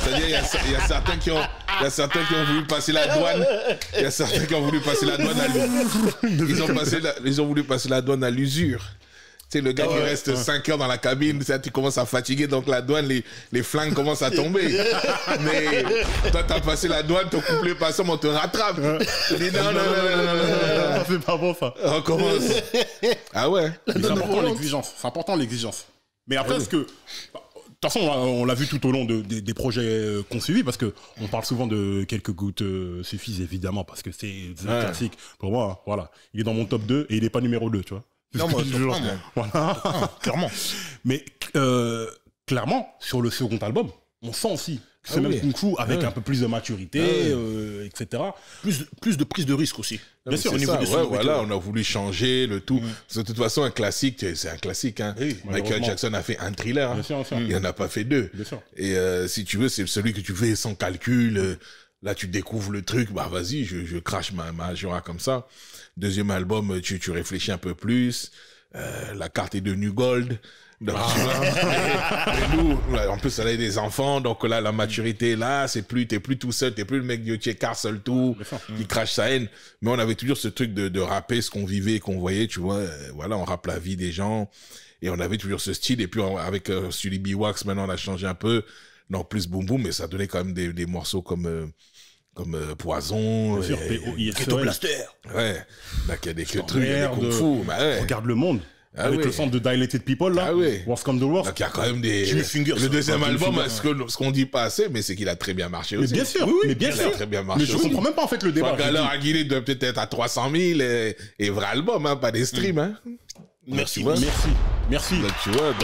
C'est-à-dire, il y a certains qui ont voulu passer la douane. Il y a certains qui ont voulu passer la douane à l'usure. Ils ont voulu passer la douane à l'usure. Tu sais, le gars qui reste 5 heures dans la cabine, tu commences à fatiguer, donc la douane, les flingues commencent à tomber. Mais toi, t'as passé la douane, ton couplet passé, on te rattrape. Tu dis non. C'est pas bon, ça. On commence. Ah ouais. C'est important l'exigence. Mais après, est-ce que. De toute façon, on l'a vu tout au long des projets qu'on suivit, parce qu'on parle souvent de quelques gouttes suffisent, évidemment, parce que c'est un classique. Pour moi, voilà. Il est dans mon top 2 et il n'est pas numéro 2, tu vois. Non, moi, voilà. Clairement. Mais clairement, sur le second album, on sent aussi que ce même Kung Fu avec un peu plus de maturité, etc. Plus de prise de risque aussi. Bien sûr, au niveau des voilà, on a voulu changer le tout. De toute façon, un classique, c'est un classique. Hein. Oui, Michael Jackson a fait un thriller. Hein. Bien sûr. Il n'en a pas fait 2. Bien sûr. Et si tu veux, c'est celui que tu fais sans calcul. Là, tu découvres le truc. Bah, vas-y, je crache ma Jura comme ça. Deuxième album, tu réfléchis un peu plus. La carte est devenue gold. Donc, tu vois, nous, en plus, on a des enfants, donc là, la maturité est là, t'es plus tout seul, t'es plus le mec du Tchekar seul tout, qui crache sa haine. Mais on avait toujours ce truc de rapper ce qu'on vivait, qu'on voyait, tu vois. Voilà, on rappe la vie des gens. Et on avait toujours ce style. Et puis, avec Sully B-Wax, maintenant, on a changé un peu. Non, plus boom boom, mais ça donnait quand même des morceaux comme Poison, Ghetto Blaster. Ouais, là qu'il y a des trucs, il y a des kung fu. Regarde le monde. Avec le centre de Dilated People, là. Wars Come the Wars. Donc il y a quand même des. Le deuxième album, ce qu'on dit pas assez, mais c'est qu'il a très bien marché aussi. Mais bien sûr, mais bien sûr. Il a très bien marché. Mais je comprends même pas en fait le débat. Alors Aguilé doit peut-être être à 300 000 et vrai album, hein, pas des streams. Hein. Merci. Donc, tu vois,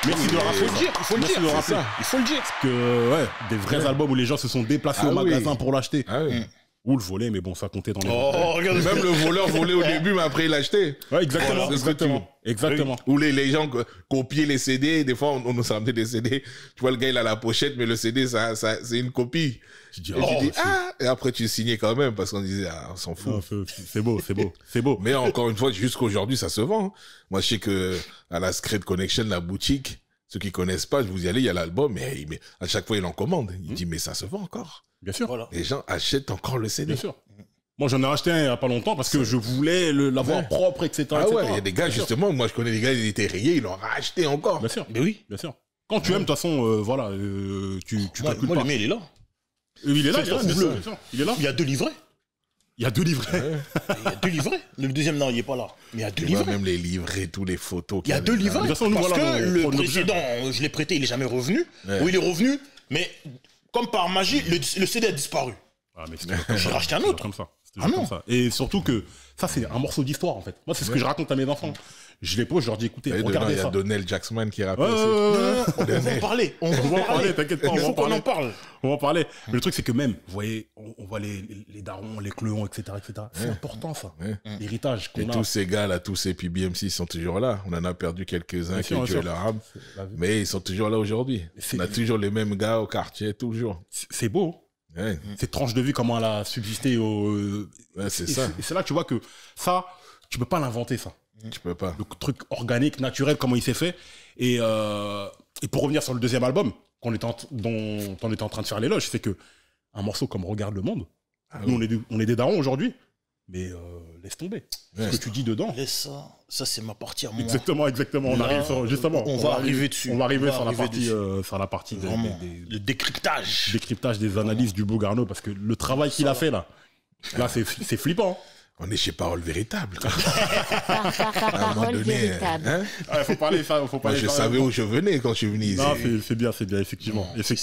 Merci de le rappeler. Il faut le dire. Il faut le dire. Parce que, des vrais albums où les gens se sont déplacés au magasin pour l'acheter. Ah oui. Ou le voler, mais bon, ça comptait dans les... Regarde, même le voleur volait au début, mais après il l'achetait. Ouais, exactement. Ou les gens copiaient les CD, des fois on nous ramenait des CD, tu vois le gars il a la pochette, mais le CD c'est une copie. Tu dis, et après tu signais quand même, parce qu'on disait, on s'en fout. C'est beau. Mais encore une fois, jusqu'aujourd'hui ça se vend. Moi je sais que à la Secret Connection, la boutique, ceux qui connaissent pas, vous y allez, il y a l'album, mais à chaque fois il en commande. Il dit, mais ça se vend encore. Bien sûr. Voilà. Les gens achètent encore le CD. Bien sûr. Moi, j'en ai acheté un il n'y a pas longtemps parce que je voulais l'avoir propre, etc. Ah ouais, il y a des gars, justement, moi je connais des gars, ils étaient rayés, ils l'ont racheté encore. Bien sûr. Mais oui. Bien sûr. Quand tu aimes, de toute façon, voilà, tu calcules pas. Le mien, il est là. Il est là, bien sûr. Il est là. Il y a 2 livrets. Il y a 2 livrets. Il y a 2 livrets. Le deuxième, non, il n'est pas là. Mais il y a 2 livrets. Même les livrets, tous les photos. Il y a 2 livrets. Parce que le précédent, je l'ai prêté, il n'est jamais revenu. Ou il est revenu, mais comme par magie, le CD a disparu. J'ai racheté un autre. Comme ça. Comme ça. Et surtout que ça, c'est un morceau d'histoire, en fait. Moi, c'est ce que je raconte à mes enfants. Je les pose, je leur dis, écoutez, regardez ça. Il y a Donnell Jackson qui rappelle on va en parler. On va en parler, t'inquiète pas. Il faut qu'on en parle. On va en parler. Mais le truc, c'est que même, vous voyez, on voit les darons, les cléons, etc. C'est important, ça. L'héritage qu'on a. Et tous ces gars-là, tous ces PBMC sont toujours là. On en a perdu quelques-uns qui ont tué leur âme. Mais ils sont toujours là aujourd'hui. On a toujours les mêmes gars au quartier, toujours. C'est beau. Ouais. Cette tranche de vie, comment elle a subsisté Ouais, c'est ça. Et c'est là que tu vois que ça, tu peux pas l'inventer, ça. Tu peux pas. Le truc organique, naturel, comment il s'est fait. Et pour revenir sur le deuxième album, dont on était en train de faire l'éloge, c'est que un morceau comme Regarde le monde, nous on est des darons aujourd'hui, mais laisse tomber. Ouais. Ce que tu dis dedans. Laisse ça c'est ma partie à moi. Exactement. On Là, arrive sur, justement. on va arriver dessus. On va arriver On va sur arriver la partie Vraiment, le décryptage. décryptage des analyses du beau Garneau, parce que le travail qu'il a fait là c'est flippant. On est chez Parole Véritable. quoi. Parole véritable. Hein? Faut parler ça. Moi, je savais où je venais quand je suis venu ici. Non, c'est bien, effectivement. C'est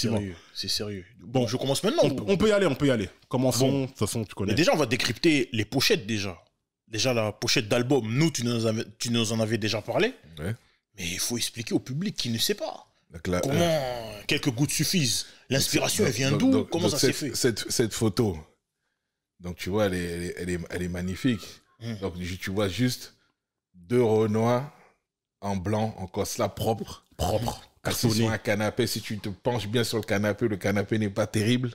sérieux. Bon, je commence maintenant. On peut y aller. Commençons. De toute façon, tu connais. Mais déjà, on va décrypter les pochettes déjà. Déjà, la pochette d'album, nous, tu nous en avais déjà parlé. Ouais. Mais il faut expliquer au public qui ne sait pas. Donc là, Comment quelques gouttes suffisent. L'inspiration, elle vient d'où? Comment ça s'est fait? Cette photo, donc tu vois, elle est magnifique. Donc tu vois juste 2 Renois en blanc, en cosla propre. Assis sur un canapé. Si tu te penches bien sur le canapé n'est pas terrible.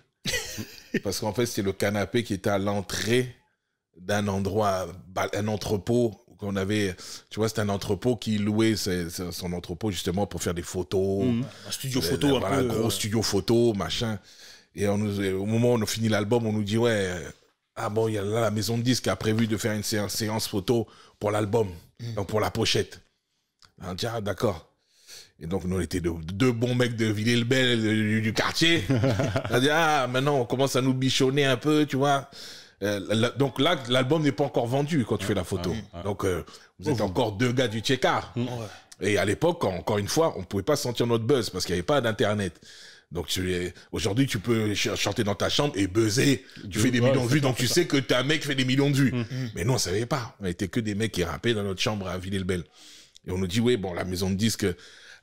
Parce qu'en fait, c'est le canapé qui était à l'entrée d'un endroit, un entrepôt qu'on avait. Tu vois, c'était un entrepôt qui louait son entrepôt justement pour faire des photos. Un studio photo, un gros studio photo, machin. Et au moment où on a fini l'album, on nous dit, ouais, il y a là la maison de disques qui a prévu de faire une séance photo pour l'album, donc pour la pochette. On dit, d'accord. Et donc, nous, on était deux bons mecs de Villers-le-Bel, du quartier. On a dit, maintenant, on commence à nous bichonner un peu, tu vois. Donc là, l'album n'est pas encore vendu quand tu fais la photo. Donc, vous êtes encore 2 gars du Tchekar. Et à l'époque, encore une fois, on ne pouvait pas sentir notre buzz parce qu'il n'y avait pas d'Internet. Donc, aujourd'hui, tu peux chanter dans ta chambre et buzzer. Tu fais des millions de vues, donc tu sais que t'es un mec qui fait des millions de vues. Mais nous, on ne savait pas. On était que des mecs qui rappaient dans notre chambre à Villers-le-Bel. Et on nous dit, oui, bon, la maison de disques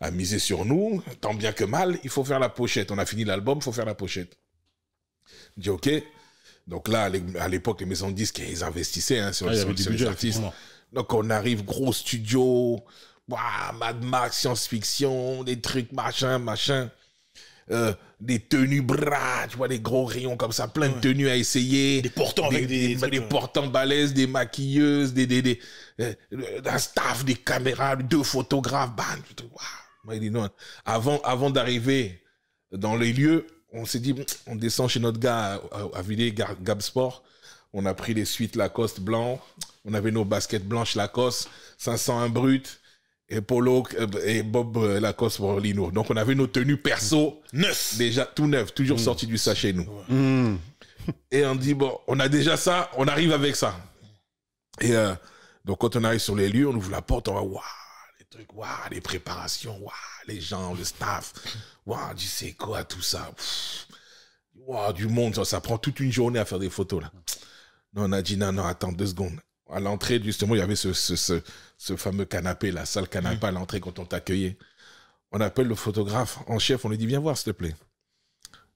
a misé sur nous, tant bien que mal, il faut faire la pochette. On a fini l'album, il faut faire la pochette. On dit, OK. Donc là, à l'époque, les maisons de disques, ils investissaient sur les artistes. Donc, on arrive, gros studio, Mad Max, science-fiction, des trucs, machin. Des tenues bras, tu vois, des gros rayons comme ça, plein de tenues à essayer. Des portants avec des portants balèzes, des maquilleuses, un staff, des caméras, 2 photographes, Moi, il dit non. Avant d'arriver dans les lieux, on s'est dit, on descend chez notre gars à Villers, Gab Sport. On a pris les suites Lacoste blancs. On avait nos baskets blanches Lacoste, 501 brut. Et Polo et Bob Lacoste pour Lino. Donc, on avait nos tenues perso. Neuf. Déjà, tout neuf. Toujours sorti du sachet, nous. Et on dit, bon, on a déjà ça. On arrive avec ça. Et donc, quand on arrive sur les lieux, on ouvre la porte. On va, les trucs, les préparations, les gens, le staff. Tu sais quoi, tout ça. Du monde. Ça prend toute une journée à faire des photos, là. Non, on a dit, non, attends 2 secondes. À l'entrée, justement, il y avait ce fameux canapé, la salle canapé à l'entrée quand on t'accueillait. On appelle le photographe en chef, on lui dit, viens voir, s'il te plaît.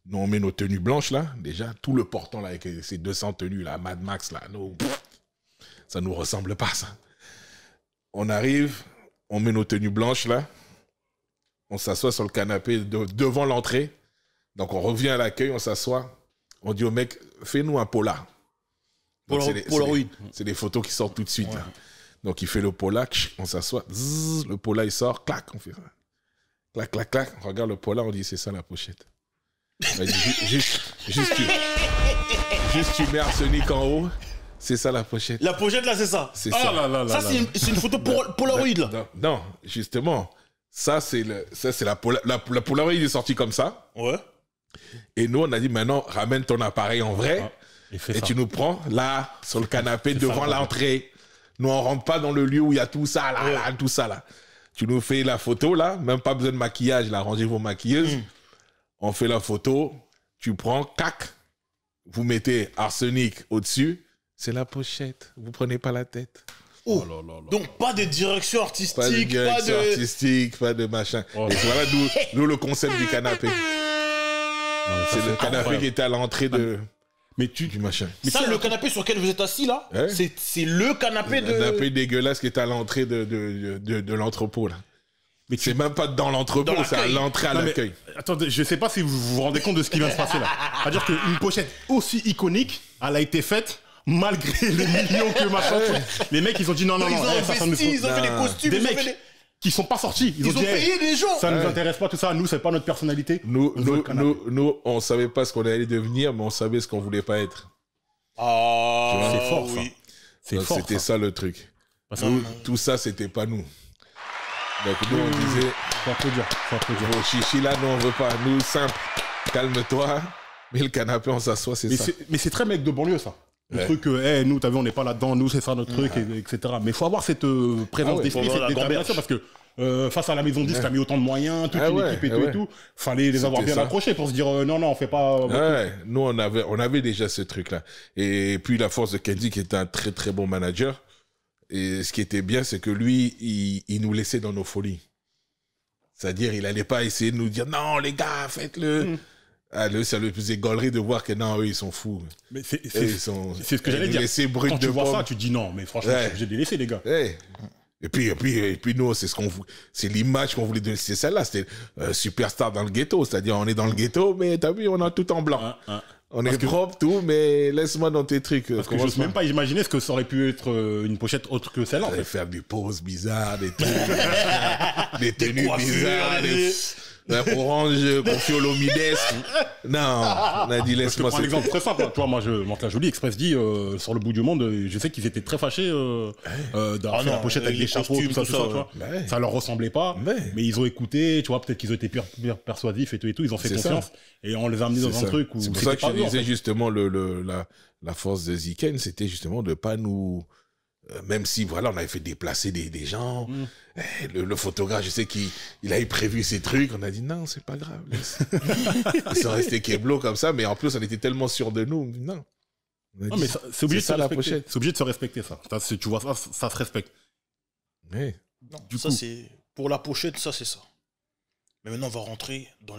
Nous, on met nos tenues blanches, là, déjà, tout le portant, là, avec ces 200 tenues, là, Mad Max, là, ça nous ressemble pas, ça. On arrive, on met nos tenues blanches, là, on s'assoit sur le canapé devant l'entrée. Donc, on revient à l'accueil, on s'assoit, on dit au mec, fais-nous un polar. Polaroid. C'est des photos qui sortent tout de suite. Là. Donc, il fait le polar, on s'assoit, le polar, il sort, clac, on fait ça. Clac, on regarde le polar, on dit, c'est ça la pochette. Juste, tu mets arsenic en haut, c'est ça la pochette. La pochette, là, c'est ça. C'est ça. Ça, c'est une photo Polaroid, là. Non, justement, ça, c'est la Polaroid est sortie comme ça. Ouais. Et nous, on a dit, maintenant, ramène ton appareil en vrai. Et tu nous prends là, sur le canapé, devant l'entrée. Nous, on rentre pas dans le lieu où il y a tout ça, là, tout ça, là. Tu nous fais la photo, là. Même pas besoin de maquillage, là. Rangez vos maquilleuses. On fait la photo. Tu prends, cac. Vous mettez arsenic au-dessus. C'est la pochette. Vous prenez pas la tête. Donc, pas de direction artistique. Pas de machin. Et voilà d'où le concept du canapé. C'est le canapé qui était à l'entrée de... du machin. Mais ça, le canapé sur lequel vous êtes assis, là, c'est le canapé de... Le canapé dégueulasse qui est à l'entrée de l'entrepôt, là. Mais c'est même pas dans l'entrepôt, c'est à l'entrée à Non, mais l'accueil. Attendez, je sais pas si vous vous rendez compte de ce qui vient de se passer là. C'est-à-dire qu'une pochette aussi iconique, elle a été faite malgré les millions que machin. Les mecs, ils ont dit non, Ils ont investi, ils ont fait les costumes, Des ils ont fait mecs les... qui sont pas sortis. Ils ont payé des gens. Ça nous intéresse pas, tout ça. Nous, c'est pas notre personnalité. Nous, on savait pas ce qu'on allait devenir, mais on savait ce qu'on voulait pas être. Ah, c'est fort, ça. oui. C'est Donc, fort. c'était ça le truc. Ça. Nous, tout ça, c'était pas nous. Donc nous, on disait, Faut applaudir. oh, chichi là, nous, on veut pas. Nous, simple, calme-toi, mets le canapé, on s'assoit, c'est ça. Mais c'est très mec de banlieue, ça. Le Ouais. truc, nous, t'as vu, on n'est pas là-dedans, nous, c'est ça notre truc, etc. Mais il faut avoir cette présence d'esprit, faut avoir cette la détermination, parce que face à la maison 10, t'as mis autant de moyens, toute une équipe et tout. Fallait les avoir C'était bien ça. accrochés pour se dire non, on fait pas. Ouais, nous, on avait déjà ce truc-là. Et puis, la force de Kenzie, qui était un très, très bon manager. Et ce qui était bien, c'est que lui, il nous laissait dans nos folies. C'est-à-dire, il allait pas essayer de nous dire, non, les gars, faites-le. Ah, lui, ça le faisait gaulerie de voir que non, eux, ils sont fous. Mais c'est Ils sont, ce que j'allais dire. laisser brut Quand tu de vois pomme. ça, tu te dis non, mais franchement, je suis obligé de les laisser, les gars. Ouais. Et puis nous, c'est ce qu'on c'est l'image qu'on voulait donner. C'est celle-là, c'était superstar dans le ghetto. C'est-à-dire, on est dans le ghetto, mais t'as vu, on a tout en blanc. On est propre, tout, mais laisse-moi dans tes trucs. Parce que je n'ose même pas imaginer ce que ça aurait pu être une pochette autre que celle-là. On En allait fait. faire des poses bizarres, des trucs, des tenues coiffures, bizarres, des orange, confiolo midesque. Non, on a dit Je te laisse-moi prends un exemple très simple. Tu vois, moi, Mantes-la Jolie, Express dit, sur le bout du monde, je sais qu'ils étaient très fâchés d'avoir fait la pochette avec les des chapeaux, costumes, tout ça, tu vois. Ouais. Ça leur ressemblait pas, Ouais. mais ils ont écouté, tu vois, peut-être qu'ils ont été persuasifs et tout, ils ont fait C'est confiance, et on les a amenés dans C'est un ça. truc où C'est pour ça que je pas eux, en disais fait. justement la force de Ziken, c'était justement de pas nous, même si voilà, on avait fait déplacer des gens, le photographe, je sais qu'il avait prévu ces trucs, on a dit non, c'est pas grave, laisse. Ils sont restés keblo comme ça, mais en plus on était tellement sûrs de nous, non. On a Non, dit, mais c'est obligé de se ça, la respecter. pochette. C'est obligé de se respecter, ça. Tu vois, ça se respecte. Ouais. Non, Du ça coup. c'est pour la pochette, ça c'est ça. Mais maintenant on va rentrer dans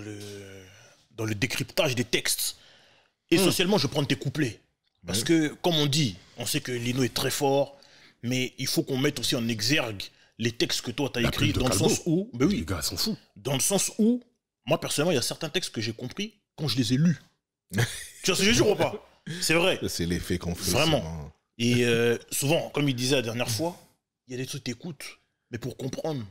le décryptage des textes. Essentiellement, je vais prendre tes couplets parce que comme on dit, on sait que Lino est très fort, mais il faut qu'on mette aussi en exergue les textes que toi t'as écrits dans le sens où, ben Les oui, gars sont fous. dans le sens où, moi personnellement, il y a certains textes que j'ai compris quand je les ai lus. Tu vois ce que je jure ou pas? C'est vrai. Ça, c'est l'effet qu'on fait. Vraiment. souvent. Et souvent, comme il disait la dernière fois, il y a des trucs que t'écoutes, mais pour comprendre,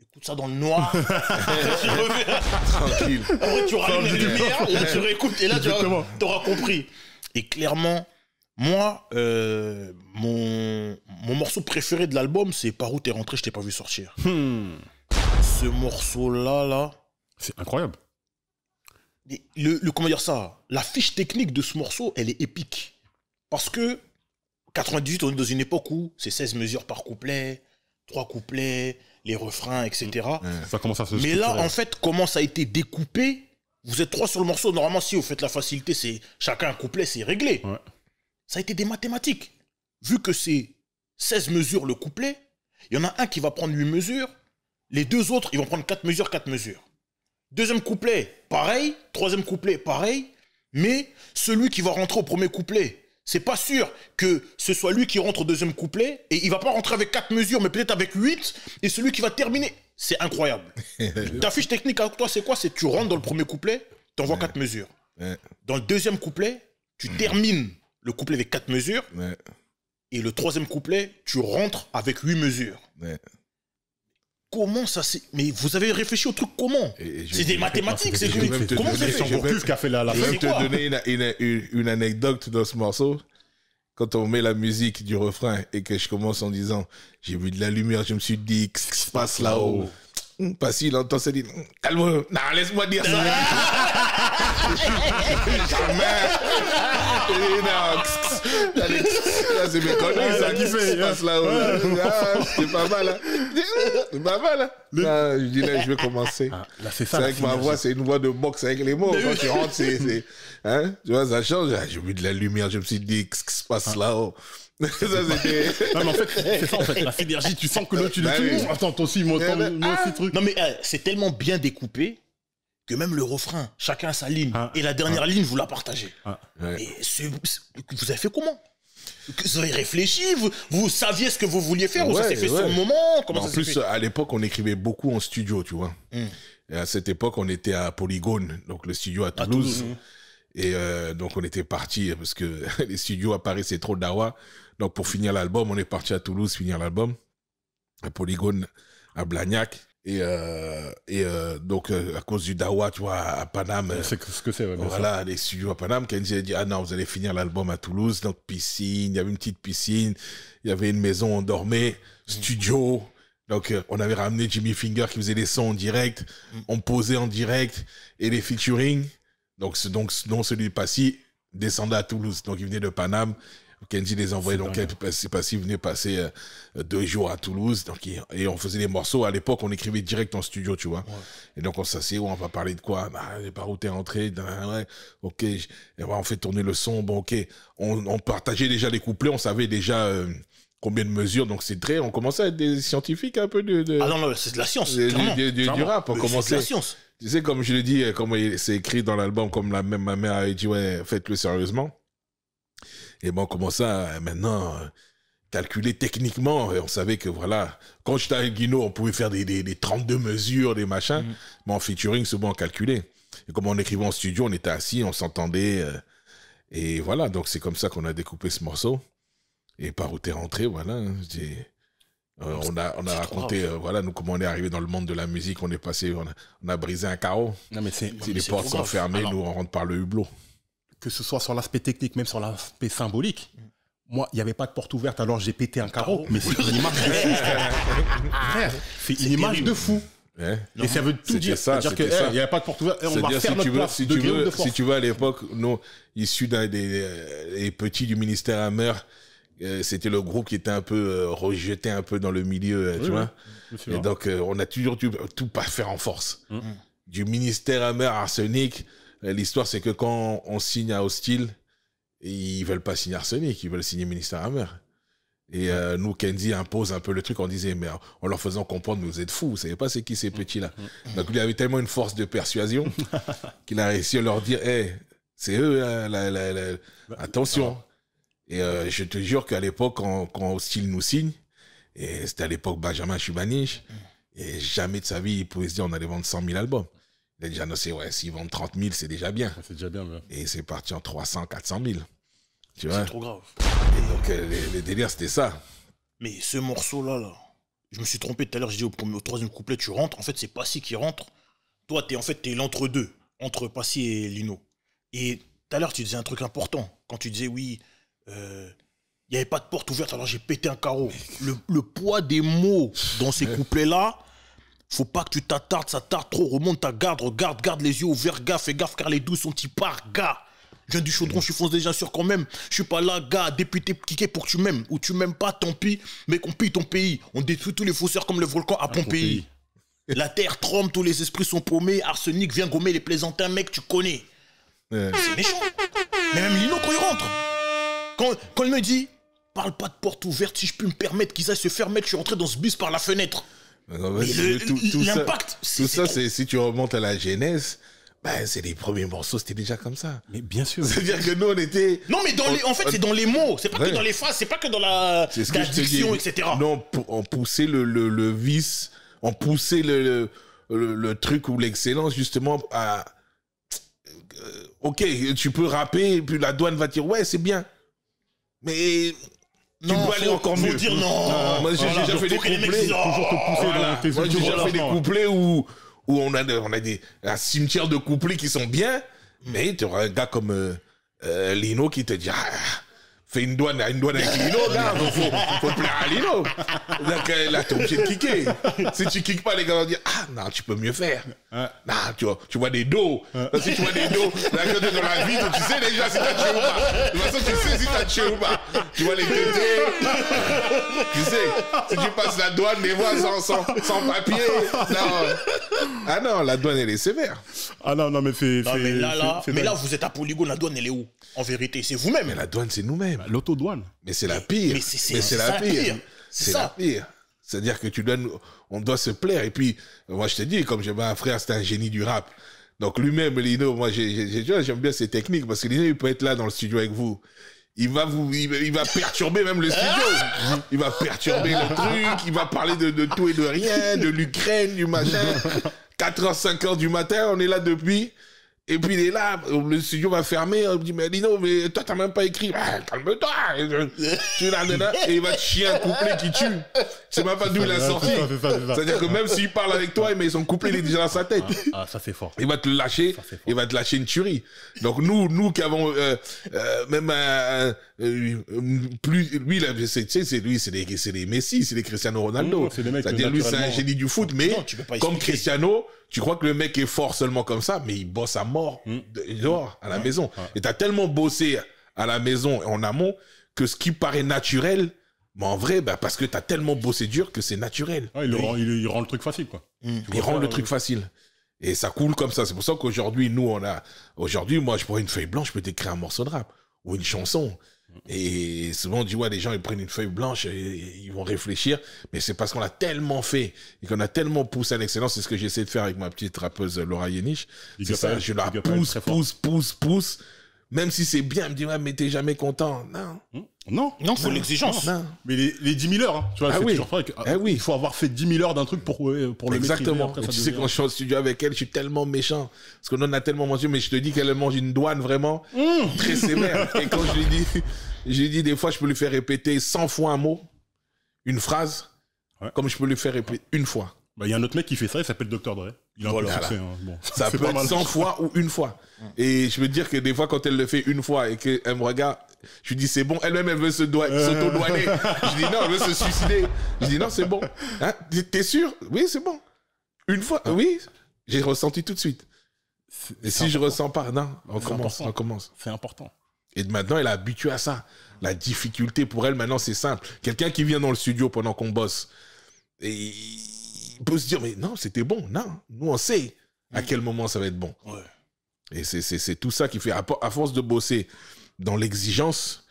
écoute ça dans le noir. Tu reviens. Tranquille. Après, tu rallumes la lumière, là tu réécoutes, et là tu Exactement. auras compris. Et clairement, moi, mon morceau préféré de l'album, c'est Par où t'es rentré, je t'ai pas vu sortir. Ce morceau-là, là, C'est incroyable. comment dire ça, la fiche technique de ce morceau, elle est épique. Parce que 98, on est dans une époque où c'est 16 mesures par couplet, 3 couplets, les refrains, etc. Ça commence à se Mais là, structurer. en fait, comment ça a été découpé, vous êtes 3 sur le morceau. Normalement, si vous faites la facilité, c'est chacun un couplet, c'est réglé. Ouais. Ça a été des mathématiques. Vu que c'est 16 mesures le couplet, il y en a un qui va prendre 8 mesures, les deux autres, ils vont prendre 4 mesures, 4 mesures. Deuxième couplet, pareil. Troisième couplet, pareil. Mais celui qui va rentrer au premier couplet, c'est pas sûr que ce soit lui qui rentre au deuxième couplet, et il va pas rentrer avec 4 mesures, mais peut-être avec 8, et celui qui va terminer. C'est incroyable. Ta fiche technique avec toi, c'est quoi? C'est tu rentres dans le premier couplet, t'envoies 4 mesures. Ouais. Dans le deuxième couplet, tu termines le couplet avec 4 mesures, Ouais. et le troisième couplet, tu rentres avec 8 mesures. Ouais. Comment ça c'est... Mais vous avez réfléchi au truc comment? Et je C'est vais- des mathématiques, c'est je vais même te comment c'est donner- fait? je vais- Gourcuff qui a fait la Je vais C'est te quoi? donner une anecdote dans ce morceau. Quand on met la musique du refrain et que je commence en disant « J'ai vu de la lumière, je me suis dit, qu'est-ce qui se passe là-haut ?» Parce qu'il entend ça dit « Calme, non, laisse-moi dire ça. » Jamais. Et non, là, c'est mes conneries, ça, qu'est-ce qui se passe là-haut? Ah, c'est pas mal, hein. C'est pas mal, hein. Ah, je dis là, je vais commencer. Là, c'est C'est ça. vrai que ma voix, c'est une voix de boxe avec les mots. Quand tu rentres, c'est... Hein? Tu vois, ça change. Ah, j'ai vu de la lumière, je me suis dit, qu'est-ce qui se passe là-haut? Ça, c'était... Non, mais en fait, c'est ça, en fait. La synergie, tu sens que l'autre, tu le Bah dis. oui. Attends, toi aussi, moi aussi, truc. Non mais c'est tellement bien découpé que même le refrain, chacun a sa ligne. Ah. Et la dernière ligne, vous la partagez. Ouais. Et vous avez fait comment? Vous avez réfléchi, vous saviez ce que vous vouliez faire, ou ça s'est fait sur le moment? Comment en ça s'est plus, fait? à l'époque, on écrivait beaucoup en studio, tu vois. Et à cette époque, on était à Polygone, donc le studio à Toulouse. Et donc, on était parti parce que les studios à Paris, c'est trop d'awa. Donc, pour finir l'album, on est parti à Toulouse finir l'album, à Polygone, à Blagnac. Et donc, à cause du dawa, tu vois, à Paname. C'est ce que c'est, ouais, voilà, les studios à Paname. Kenji a dit, ah non, vous allez finir l'album à Toulouse. Donc, piscine, il y avait une petite piscine, il y avait une maison, on dormait, studio. Donc, on avait ramené Jimmy Finger qui faisait les sons en direct. On posait en direct. Et les featuring. Donc celui de Passy descendait à Toulouse. Donc, il venait de Paname. Kenji les envoyait. Donc, Passy venait passer 2 jours à Toulouse. Donc, et on faisait des morceaux. À l'époque, on écrivait direct en studio, tu vois. Ouais. Et donc, on s'assied, on va parler de quoi? Par où t'es rentré? Ouais, ok. Et on fait tourner le son. Bon, ok. On partageait déjà les couplets. On savait déjà combien de mesures. Donc, on commençait à être des scientifiques un peu de Ah non, c'est de la science. Du rap. On commençait. C'est de la science. Tu sais, comme je le dis, comme c'est écrit dans l'album, comme ma mère avait dit, ouais, faites-le sérieusement. Et bon, on commençait à maintenant calculer techniquement. Et on savait que voilà, quand j'étais avec Guino, on pouvait faire des 32 mesures, des machins. Mais en featuring, c'est bon, on calculait. Et comme on écrivait en studio, on était assis, on s'entendait. Et voilà, donc c'est comme ça qu'on a découpé ce morceau. Et par où t'es rentré, voilà. On a raconté, voilà, nous, comment on est arrivé dans le monde de la musique. On est passé, on a brisé un carreau. Non, mais si les portes sont fermées, nous, on rentre par le hublot. Que ce soit sur l'aspect technique, même sur l'aspect symbolique, moi, il n'y avait pas de porte ouverte, alors j'ai pété un carreau. Mais c'est une image de fou. C'est une image de fou. Ouais. Et ça veut tout dire. C'est-à-dire qu'il n'y avait pas de porte ouverte. Et on va faire notre place de gré ou de force. Si tu veux, à l'époque, nous, issus des petits du ministère Hammer, c'était le groupe qui était un peu rejeté un peu dans le milieu, tu vois. Et donc, on a toujours dû tout pas faire en force. Du ministère Hammer à Arsenic, l'histoire, c'est que quand on signe à Hostile, ils veulent pas signer Arsenic, ils veulent signer ministère Hammer. Et nous, Kenji impose un peu le truc en disant, mais en leur faisant comprendre, vous êtes fous, vous savez pas c'est qui ces petits-là. Donc, il avait tellement une force de persuasion qu'il a réussi à leur dire, hey, c'est eux, attention. Et je te jure qu'à l'époque, quand Hostile nous signe, et c'était à l'époque Benjamin Chubanich, et jamais de sa vie, il pouvait se dire on allait vendre 100 000 albums. Il a déjà annoncé, ouais, s'ils vendent 30 000, c'est déjà bien. C'est déjà bien, ouais. Et c'est parti en 300, 400 000. Tu vois? C'est trop grave. Et donc, les délires, c'était ça. Mais ce morceau-là, je me suis trompé tout à l'heure, j'ai dit au troisième couplet, tu rentres. En fait, c'est Passy qui rentre. Toi, t'es l'entre-deux, entre Passy et Lino. Et tout à l'heure, tu disais un truc important. Quand tu disais, oui, il n'y avait pas de porte ouverte, alors j'ai pété un carreau. Le poids des mots dans ces couplets-là, faut pas que tu t'attardes, ça tarde trop, remonte ta garde, garde les yeux ouverts, gars, fais gaffe car les douces sont y part, gars. Je viens du chaudron, je fonce déjà sûr quand même. Je suis pas là, gars, député kické pour que tu m'aimes. Ou tu m'aimes pas, tant pis, mais qu'on pille ton pays. On détruit tous les fausseurs comme le volcan à Pompéi. La terre tremble, tous les esprits sont paumés. Arsenic vient gommer les plaisantins, mec, tu connais. C'est méchant. Mais même Lino, quand il rentre, quand il me dit, parle pas de porte ouverte, si je puis me permettre qu'ils aillent se faire mettre, je suis rentré dans ce bus par la fenêtre. L'impact, tout ça, c'est si tu remontes à la genèse, ben, c'est les premiers morceaux, c'était déjà comme ça. Mais bien sûr. C'est-à-dire que nous, on était... Non, mais en fait, c'est dans les mots. C'est pas que dans les phrases, c'est pas que dans la diction, etc. Non, on poussait le vice, on poussait le truc ou l'excellence, justement, à... ok, tu peux rapper, et puis la douane va dire, ouais, c'est bien. Mais... Tu peux aller encore mieux. Dire non. Moi, j'ai déjà fait des couplets. Toujours te pousser dans tes Moi, j'ai déjà fait des couplets où on a un cimetière de couplets qui sont bien, mais tu auras un gars comme Lino qui te dit fais une douane avec Lino, gars, faut plaire à Lino. Donc là, t'es obligé de kicker. Si tu kicks pas, les gars vont dire non, tu peux mieux faire. Non, tu vois des dos. Si tu vois des dos, là, quand t'es dans la vie, tu sais déjà si t'as tué ou pas. De toute façon, tu sais si t'as tué ou pas. Tu vois les tétés. Tu sais, si tu passes la douane, les voix sans papier. Non. Ah non, la douane, elle est sévère. Ah non, mais c'est... Mais là, vous êtes à Polygone, la douane, elle est où? En vérité, c'est vous-même. Mais la douane, c'est nous-mêmes. L'autodouane. Mais c'est la pire. Mais c'est la pire. C'est la pire. C'est-à-dire que on doit se plaire. Et puis, moi, je te dis, comme j'ai un frère, c'était un génie du rap. Donc, lui-même, Lino, moi, j'aime bien ses techniques parce que Lino, il peut être là dans le studio avec vous. il va perturber même le studio. Il va perturber le truc, il va parler de tout et de rien, de l'Ukraine, du machin. 4h, 5h du matin, on est là depuis. Et puis il est là, le studio va fermer, on me dit, mais Lino, mais toi t'as même pas écrit. Ah, calme-toi. Tu là, et il va te chier un couplet qui tue. C'est même pas d'où il a sorti. C'est-à-dire que même s'il parle avec toi, mais son couplet il est déjà dans sa tête. Ah, ça c'est fort. Il va te lâcher, il va te lâcher une tuerie. Donc nous qui avons même plus, lui là, tu sais, c'est des Messi, c'est des Cristiano Ronaldo. C'est-à-dire lui c'est un génie du foot, mais comme Cristiano, tu crois que le mec est fort seulement comme ça, mais il bosse à mort dehors, à la maison. Et t'as tellement bossé à la maison en amont que ce qui paraît naturel, mais en vrai, bah, parce que t'as tellement bossé dur que c'est naturel. Ouais, il rend le truc facile, quoi. Il rend le truc facile. Et ça coule comme ça. C'est pour ça qu'aujourd'hui, aujourd'hui, moi, je prends une feuille blanche, je peux t'écrire un morceau de rap ou une chanson. Et souvent, on dit, ouais, les gens, ils prennent une feuille blanche et ils vont réfléchir. Mais c'est parce qu'on l'a tellement fait et qu'on a tellement poussé à l'excellence. C'est ce que j'essaie de faire avec ma petite rappeuse Laura Yenish. C'est ça, je la pousse. Même si c'est bien, elle me dit, ouais, mais t'es jamais content. Non, faut l'exigence. Mais les 10 000 heures, hein, tu vois, c'est toujours vrai. Il faut avoir fait 10 000 heures d'un truc pour le Exactement. maîtriser. Tu sais, quand je suis en studio avec elle, je suis tellement méchant. Parce qu'on en a tellement mangé, mais je te dis qu'elle mange une douane vraiment très sévère. Et quand je lui dis des fois, je peux lui faire répéter 100 fois un mot, une phrase, comme je peux lui faire répéter une fois. Bah, y a un autre mec qui fait ça, il s'appelle Dr. Dre. Il a un peu de succès, hein. Bon, ça peut être 100 fois ou une fois. Et je veux dire que des fois, quand elle le fait une fois et qu'elle me regarde, je lui dis c'est bon, elle-même elle veut s'auto-douaner. Je dis non, elle veut se suicider. Je dis non, c'est bon. Hein? T'es sûr? Oui, c'est bon. Une fois, oui, j'ai ressenti tout de suite. Et si je ressens pas, non, on commence. C'est important. Et maintenant, elle est habituée à ça. La difficulté pour elle, maintenant, c'est simple. Quelqu'un qui vient dans le studio pendant qu'on bosse, et il peut se dire, mais non, c'était bon. Non, nous, on sait à quel moment ça va être bon. Ouais. Et c'est tout ça qui fait, à force de bosser dans l'exigence,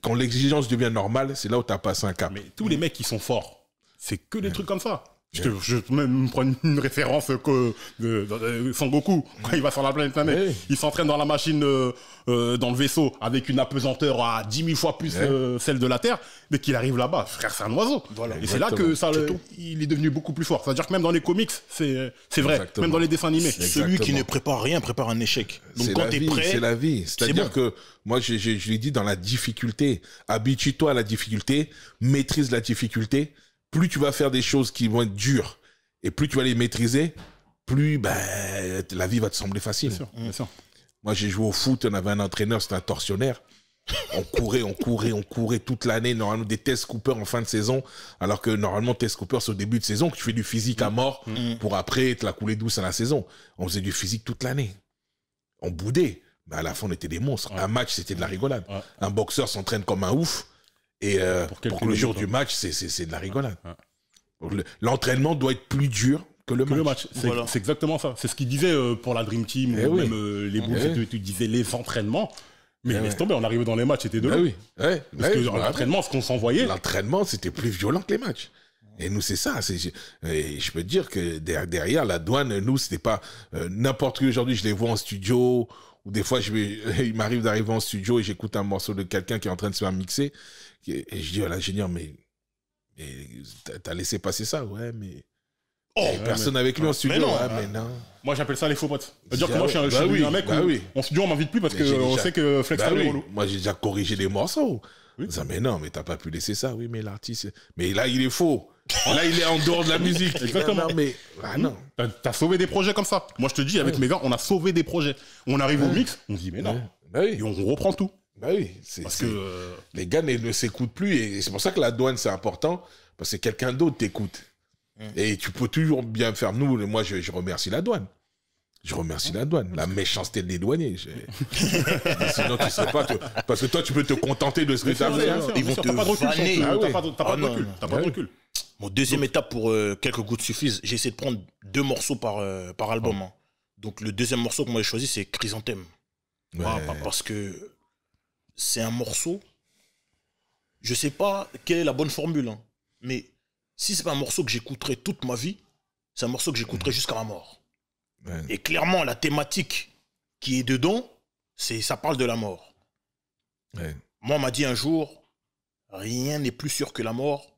quand l'exigence devient normale, c'est là où tu as passé un cap. Mais tous les mecs qui sont forts, c'est que des trucs comme ça. Je peux même prendre une référence de Son Goku, quand il va sur la planète Namek. Il s'entraîne dans la machine, dans le vaisseau, avec une apesanteur à 10 000 fois plus celle de la Terre, mais qu'il arrive là-bas, frère, c'est un oiseau. Voilà, et c'est là que il est devenu beaucoup plus fort. C'est-à-dire que même dans les comics, c'est vrai, même dans les dessins animés. Celui qui ne prépare rien prépare un échec. Donc quand t'es prêt, c'est la vie. C'est-à-dire que moi, je lui dis dans la difficulté, habitue-toi à la difficulté, maîtrise la difficulté. Plus tu vas faire des choses qui vont être dures et plus tu vas les maîtriser, plus la vie va te sembler facile. Bien sûr. Moi, j'ai joué au foot, on avait un entraîneur, c'était un tortionnaire. On courait toute l'année, normalement des test Cooper en fin de saison, alors que normalement test Cooper c'est au début de saison, que tu fais du physique à mort pour après te la couler douce à la saison. On faisait du physique toute l'année. On boudait, mais à la fin on était des monstres. Un match, c'était de la rigolade. Un boxeur s'entraîne comme un ouf. Et pour le jour du match, c'est de la rigolade. L'entraînement doit être plus dur que le match. C'est exactement ça. C'est ce qu'il disait pour la Dream Team, ou même les Bulls, tu disais les entraînements. Mais laisse tomber, on arrivait dans les matchs, c'était de l'eau. Parce que l'entraînement, ce qu'on s'envoyait... L'entraînement, c'était plus violent que les matchs. Et nous, c'est ça. Et je peux te dire que derrière, la douane, nous, c'était pas... n'importe qui aujourd'hui, je les vois en studio... Ou des fois, il m'arrive d'arriver en studio et j'écoute un morceau de quelqu'un qui est en train de se faire mixer. Et je dis à l'ingénieur, mais t'as laissé passer ça? Ouais, mais... personne avec lui en studio. Mais non. Moi, j'appelle ça les faux potes. C'est-à-dire que moi, je suis un mec où en studio, on m'invite plus parce qu'on sait que Flex est relou. Moi, j'ai déjà corrigé des morceaux. Mais non, mais t'as pas pu laisser ça. Oui, mais l'artiste... Mais là, il est faux. Là, il est en dehors de la musique. Exactement. Non. T'as sauvé des projets comme ça. Moi, je te dis, avec mes gars, on a sauvé des projets. On arrive au mix, on se dit, mais non. Et on reprend tout. Parce que les gars ne s'écoutent plus. Et c'est pour ça que la douane, c'est important. Parce que quelqu'un d'autre t'écoute. Et tu peux toujours bien faire. Nous, moi, je remercie la douane. Je remercie la douane. La méchanceté des douaniers. Sinon, tu ne serais pas... Parce que toi, tu peux te contenter de ce que tu as fait. Ils vont te vanner. T'as pas de recul. Mon deuxième étape, pour quelques gouttes suffisent, j'ai essayé de prendre 2 morceaux par album. Donc le deuxième morceau que moi j'ai choisi, c'est Chrysanthème. Parce que c'est un morceau, je sais pas quelle est la bonne formule, mais si c'est pas un morceau que j'écouterai toute ma vie, c'est un morceau que j'écouterai jusqu'à ma mort. Et clairement, la thématique qui est dedans, ça parle de la mort. Moi, on m'a dit un jour, rien n'est plus sûr que la mort,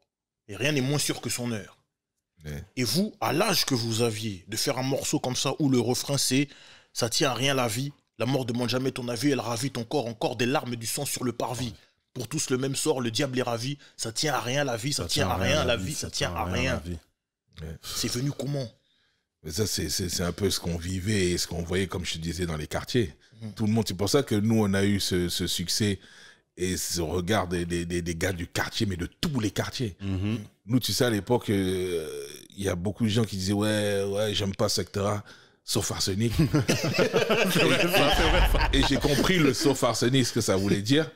et rien n'est moins sûr que son heure. Et vous, à l'âge que vous aviez, de faire un morceau comme ça, où le refrain c'est « ça tient à rien la vie, la mort demande jamais ton avis, elle ravit ton corps, encore des larmes, du sang sur le parvis. Pour tous le même sort, le diable est ravi, ça tient à rien la vie, ça tient à rien la vie, ça tient à rien. » C'est venu comment? Mais ça, c'est un peu ce qu'on vivait et ce qu'on voyait, comme je te disais, dans les quartiers. Tout le monde, c'est pour ça que nous, on a eu ce succès et ce regard des gars du quartier, mais de tous les quartiers. Nous, tu sais, à l'époque, il y a beaucoup de gens qui disaient « Ouais, j'aime pas Secteur A, sauf Arsenic. » Et j'ai compris le sauf Arsenic, ce que ça voulait dire.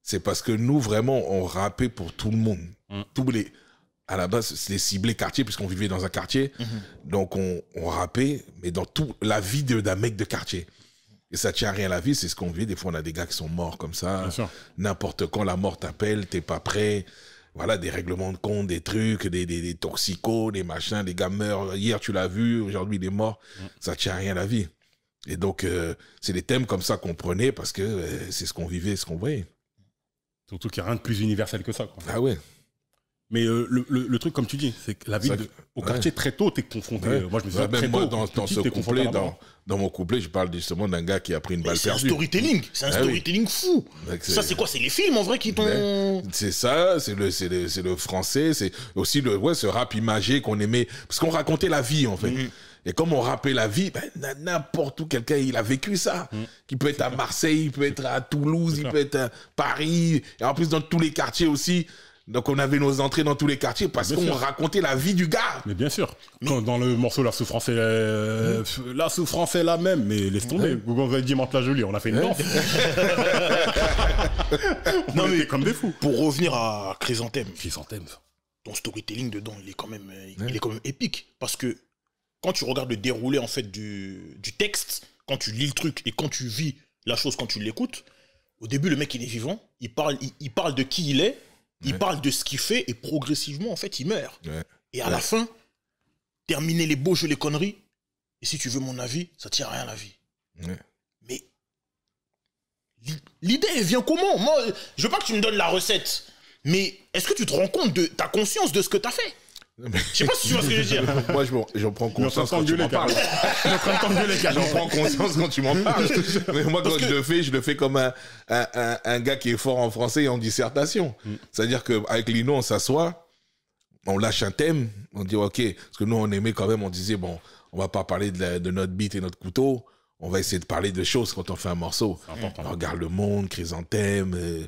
C'est parce que nous, vraiment, on rappait pour tout le monde. À la base, c'était ciblé quartier, puisqu'on vivait dans un quartier. Donc, on rappait, mais dans toute la vie d'un mec de quartier. Et ça tient à rien la vie, c'est ce qu'on vit. Des fois, on a des gars qui sont morts comme ça. N'importe quand la mort t'appelle, t'es pas prêt. Voilà, des règlements de compte, des trucs, des toxicos, des machins, des gars meurent. Hier, tu l'as vu, aujourd'hui, il est mort. Ça tient à rien la vie. Et donc, c'est des thèmes comme ça qu'on prenait parce que c'est ce qu'on vivait, ce qu'on voyait. Surtout qu'il n'y a rien de plus universel que ça, quoi. Ah ouais. Mais le truc, comme tu dis, c'est que la vie au quartier, très tôt, t'es confronté. Moi, je me souviens très tôt. Dans ce couplet, dans mon couplet, je parle justement d'un gars qui a pris une balle perdue. C'est un storytelling. C'est un storytelling fou. Ça, c'est quoi? C'est les films, en vrai, qui t'ont... C'est ça, c'est le français. C'est aussi ce rap imagé qu'on aimait. Parce qu'on racontait la vie, en fait. Et comme on rappelait la vie, n'importe où, quelqu'un, il a vécu ça. Qui peut être à Marseille, il peut être à Toulouse, il peut être à Paris. Et en plus, dans tous les quartiers aussi. Donc on avait nos entrées dans tous les quartiers parce qu'on racontait la vie du gars. Mais bien sûr. Quand dans le morceau La souffrance est la même, mais laisse tomber. Quand vous avez dit Mantes-la Jolie, on a fait une danse. Non mais comme des fous. Pour revenir à Chrysanthème. Ton storytelling dedans, il est quand même épique parce que quand tu regardes le déroulé en fait du texte, quand tu lis le truc et quand tu vis la chose, quand tu l'écoutes, au début le mec il est vivant, il parle de qui il est. Il parle de ce qu'il fait et progressivement, en fait, il meurt. Et à la fin, terminer les beaux jeux, les conneries. Et si tu veux mon avis, ça tient à rien la vie. Mais l'idée, elle vient comment? Moi, je veux pas que tu me donnes la recette. Mais est-ce que tu te rends compte de ta conscience de ce que tu as fait? Je sais pas si tu vois ce que je veux dire. Moi, j'en prends conscience quand tu m'en parles. J'en prends conscience quand tu m'en parles. Mais moi, quand je le fais comme un gars qui est fort en français et en dissertation. C'est-à-dire qu'avec Lino, on s'assoit, on lâche un thème, on dit OK, parce que nous, on aimait quand même, on disait bon, on va pas parler de notre bite et notre couteau, on va essayer de parler de choses quand on fait un morceau. On regarde le monde, Chrysanthème.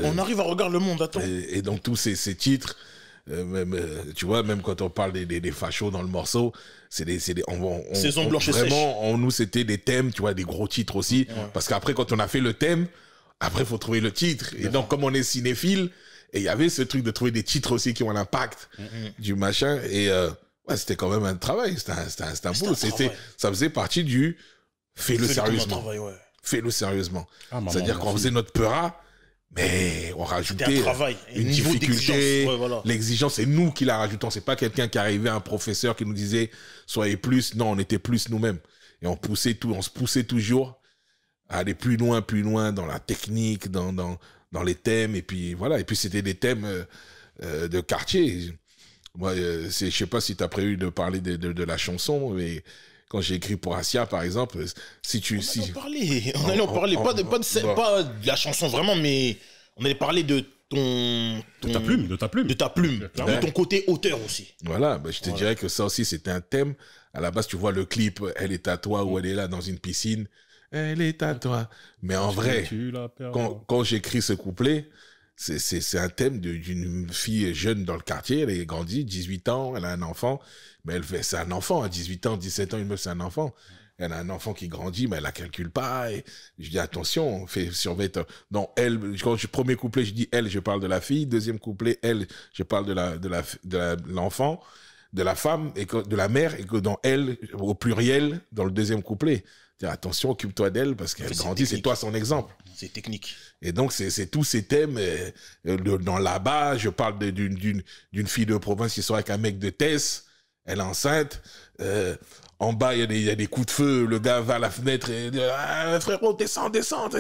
On arrive à regarder le monde, attends. Et donc, tous ces titres. Tu vois, même quand on parle des fachos dans le morceau, Saison blanche et sèche. Vraiment, nous, c'était des thèmes, tu vois, des gros titres aussi. Parce qu'après, quand on a fait le thème, après, il faut trouver le titre. Et donc, comme on est cinéphile, et il y avait ce truc de trouver des titres aussi qui ont l'impact du machin. Et c'était quand même un travail. C'était un boulot. Ça faisait partie du fais-le sérieusement. Fais-le sérieusement. C'est-à-dire qu'on faisait notre peura. Mais on rajoutait une difficulté, l'exigence, c'est nous qui la rajoutons, c'est pas quelqu'un qui arrivait, un professeur qui nous disait soyez plus, non, on était plus nous-mêmes. Et on se poussait toujours à aller plus loin dans la technique, dans les thèmes, et puis voilà, et puis c'était des thèmes de quartier. Moi, je sais pas si tu as prévu de parler de la chanson, mais quand j'ai écrit pour Asia, par exemple, on allait en parler, pas de la chanson vraiment, mais on allait parler de ta plume, de ton côté auteur aussi. Voilà, je te dirais que ça aussi, c'était un thème. À la base, tu vois le clip, elle est à toi, où elle est là dans une piscine. Elle est à toi. Mais en vrai, quand j'écris ce couplet, c'est un thème d'une fille jeune dans le quartier. Elle est grandie, 18 ans, elle a un enfant. Mais c'est un enfant, à 18 ans, 17 ans, une meuf, c'est un enfant. Elle a un enfant qui grandit, mais elle la calcule pas. Et je dis, attention, surveille. Donc, elle, quand premier couplet, je dis elle, je parle de la fille. Deuxième couplet, elle, je parle de l'enfant, de la femme, et de la mère, et que dans elle, au pluriel, dans le deuxième couplet. Attention, occupe-toi d'elle, parce qu'elle grandit, c'est toi son exemple. C'est technique. Et donc, c'est tous ces thèmes. Dans là-bas, je parle d'une fille de province qui sort avec un mec de Tess. Elle est enceinte. En bas, il y a des coups de feu. Le gars va à la fenêtre et dit frérot, descends,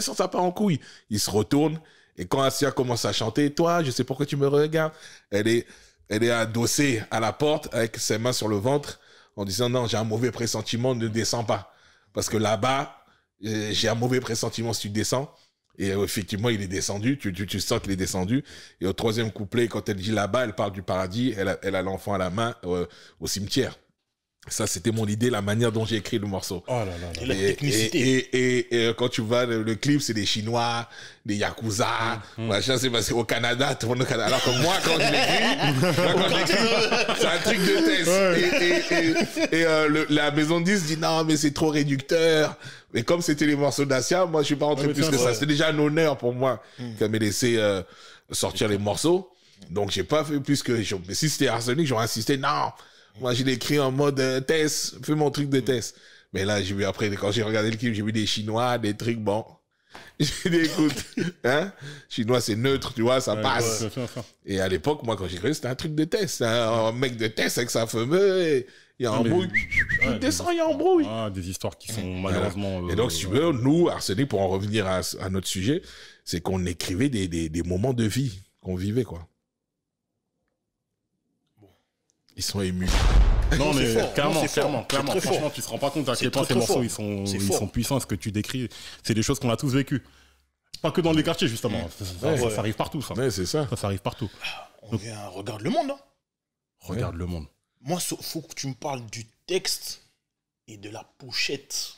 ça part en couille. Il se retourne Et quand Assia commence à chanter, toi, je sais pourquoi tu me regardes, elle est adossée à la porte avec ses mains sur le ventre en disant non, j'ai un mauvais pressentiment, ne descends pas. Parce que là-bas, j'ai un mauvais pressentiment si tu descends. Et effectivement, il est descendu, tu sens qu'il est descendu. Et au troisième couplet, quand elle dit là-bas, elle parle du paradis, elle a l'enfant à la main au cimetière. Ça, c'était mon idée, la manière dont j'ai écrit le morceau. Oh là là. Et la technicité. Et quand tu vois le clip, c'est des Chinois, des Yakuza, machin, c'est parce qu'au Canada, tout le monde au Canada. Alors que moi, quand je l'écris, c'est un truc de test. Et la maison de disques dit non, mais c'est trop réducteur. Mais comme c'était les morceaux d'Assia, moi, je suis pas rentré plus que ça. C'était déjà un honneur pour moi qu'elle m'ait laissé sortir les morceaux. Donc, j'ai pas fait plus que... Mais si c'était Arsenic, j'aurais insisté, non. Moi, je l'ai écrit en mode test, fais mon truc de test. Mais là, j'ai vu après, quand j'ai regardé le clip, j'ai vu des Chinois, des trucs, bon. J'ai dit, écoute, hein, Chinois, c'est neutre, tu vois, ça passe. Et à l'époque, moi, quand j'ai écrit, c'était un truc de test. Un mec de test avec sa fameuse, il y a un embrouille. Il descend, il y a embrouille. Ah, des histoires qui sont malheureusement... Et donc, si tu veux, nous, Arsenic, pour en revenir à notre sujet, c'est qu'on écrivait des moments de vie qu'on vivait, quoi. Ils sont émus. Non, mais fort. clairement. Très Franchement, fort. tu te rends pas compte à quel C'est point très, ces très morceaux, fort. ils sont puissants, ce que tu décris. C'est des choses qu'on a tous vécues. Pas que dans les quartiers, justement. Ça arrive partout, ça. Ouais, c'est ça. Ça arrive partout. Regarde le monde. Hein. Regarde le monde. Moi, faut que tu me parles du texte et de la pochette.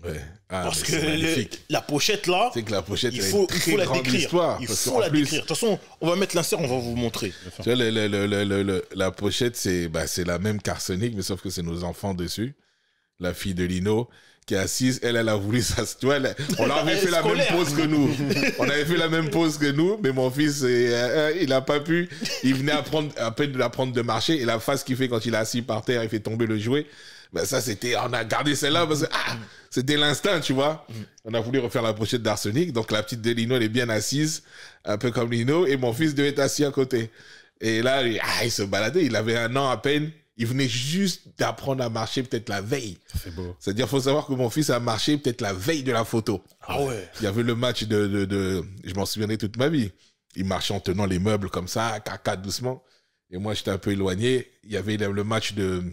Ouais. Ah, Parce que magnifique. la pochette, là, C'est que la pochette, il faut la décrire. Histoire, Il parce faut qu'en la plus, décrire. De toute façon, on va mettre l'insert, on va vous montrer. tu vois, la pochette, c'est la même qu'Arsenic, mais sauf que c'est nos enfants dessus. La fille de Lino, qui est assise, elle a voulu ça. Tu vois, on avait fait la même pose que nous. On avait fait la même pose que nous, mais mon fils, il a pas pu. Il venait à peine d'apprendre de marcher, et la face qu'il fait quand il est assis par terre, il fait tomber le jouet. Ben ça, on a gardé celle-là parce que c'était l'instinct, tu vois. On a voulu refaire la pochette d'Arsenic. Donc, la petite de Lino, elle est bien assise, un peu comme Lino, et mon fils devait être assis à côté. Et là, il se baladait, il avait 1 an à peine. Il venait juste d'apprendre à marcher peut-être la veille. C'est beau. C'est-à-dire, faut savoir que mon fils a marché peut-être la veille de la photo. Ah ouais. Il y avait le match je m'en souviendrai toute ma vie. Il marchait en tenant les meubles comme ça, caca doucement. Et moi, j'étais un peu éloigné. Il y avait le match de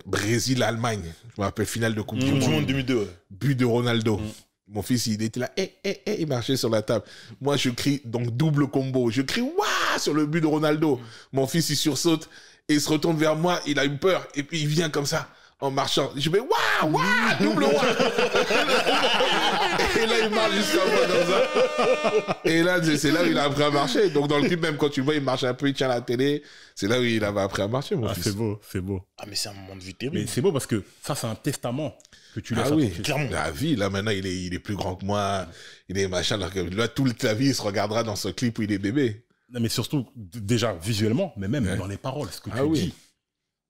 Brésil-Allemagne. Je me rappelle, finale de Coupe du Monde 2002. Ouais. But de Ronaldo. Mon fils, il était là, il marchait sur la table. Moi, je crie, donc double combo. Je crie, waouh, sur le but de Ronaldo. Mon fils, il sursaute et il se retourne vers moi. Il a eu peur et puis il vient comme ça, en marchant. Je fais, waouh, double waouh. Et là, il marche jusqu'à moi comme ça. Et là, c'est là où il a appris à marcher. Donc, dans le clip, même quand tu vois, il marche un peu, il tient la télé. C'est là où il avait appris à marcher, mon fils. C'est beau, c'est beau. Ah, mais c'est un moment de vie terrible. Mais c'est beau parce que ça, c'est un testament que tu laisses à Ah ton oui, fils. Clairement. la vie, là, maintenant, il est plus grand que moi. Il est machin. Alors que là, toute la vie, il se regardera dans ce clip où il est bébé. Non, mais surtout, déjà, visuellement, mais même dans les paroles, ce que tu dis.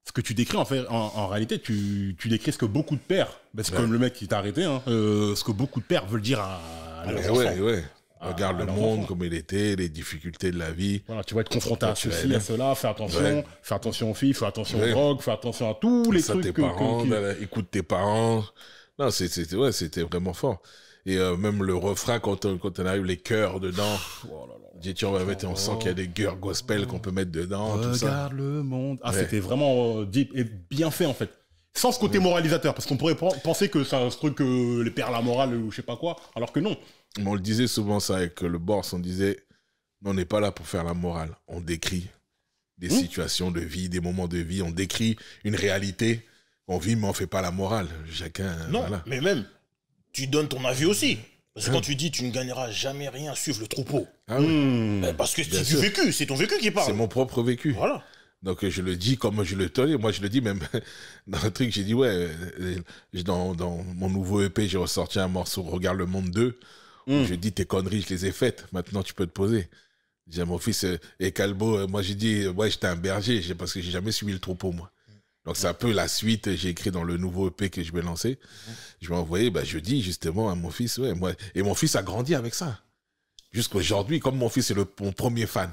Ce que tu décris, en fait, en réalité, tu décris ce que beaucoup de pères, c'est comme le mec qui t'a arrêté, hein, ce que beaucoup de pères veulent dire à leurs enfants. Ouais. Regarde le monde, comme il était, les difficultés de la vie. Voilà, tu vas être confronté à ceci, à cela, fais attention aux filles, fais attention aux drogues, fais attention à tous les trucs. Tes parents, écoute tes parents. Non, c'était vraiment fort. Et même le refrain, quand on arrive, les chœurs dedans. On va mettre, on sent qu'il y a des chœurs gospel qu'on peut mettre dedans. Regarde tout ça. le monde. Ah, c'était vraiment deep et bien fait, en fait. Sans ce côté moralisateur, parce qu'on pourrait penser que c'est un truc, les pères la morale ou je sais pas quoi, alors que non. Mais on le disait souvent ça avec le boss, on disait, on n'est pas là pour faire la morale. On décrit des situations de vie, des moments de vie, on décrit une réalité. On vit, mais on fait pas la morale. Chacun. Non, voilà. mais même, tu donnes ton avis aussi. Parce que quand tu dis tu ne gagneras jamais rien, suivre le troupeau. Ah oui. Parce que c'est du vécu, c'est ton vécu qui parle. C'est mon propre vécu. Voilà. Donc je le dis comme je le tenais. Moi je le dis même dans le truc, j'ai dit dans mon nouveau EP, j'ai ressorti un morceau Regarde le monde 2. Où je dis tes conneries, je les ai faites. Maintenant tu peux te poser. J'ai dit à mon fils et Calbo, moi j'ai dit j'étais un berger parce que j'ai jamais suivi le troupeau moi. Donc c'est un peu la suite, j'ai écrit dans le nouveau EP que je vais lancer. Je vais envoyer, je dis justement à mon fils, et mon fils a grandi avec ça. Jusqu'aujourd'hui, comme mon fils est mon premier fan.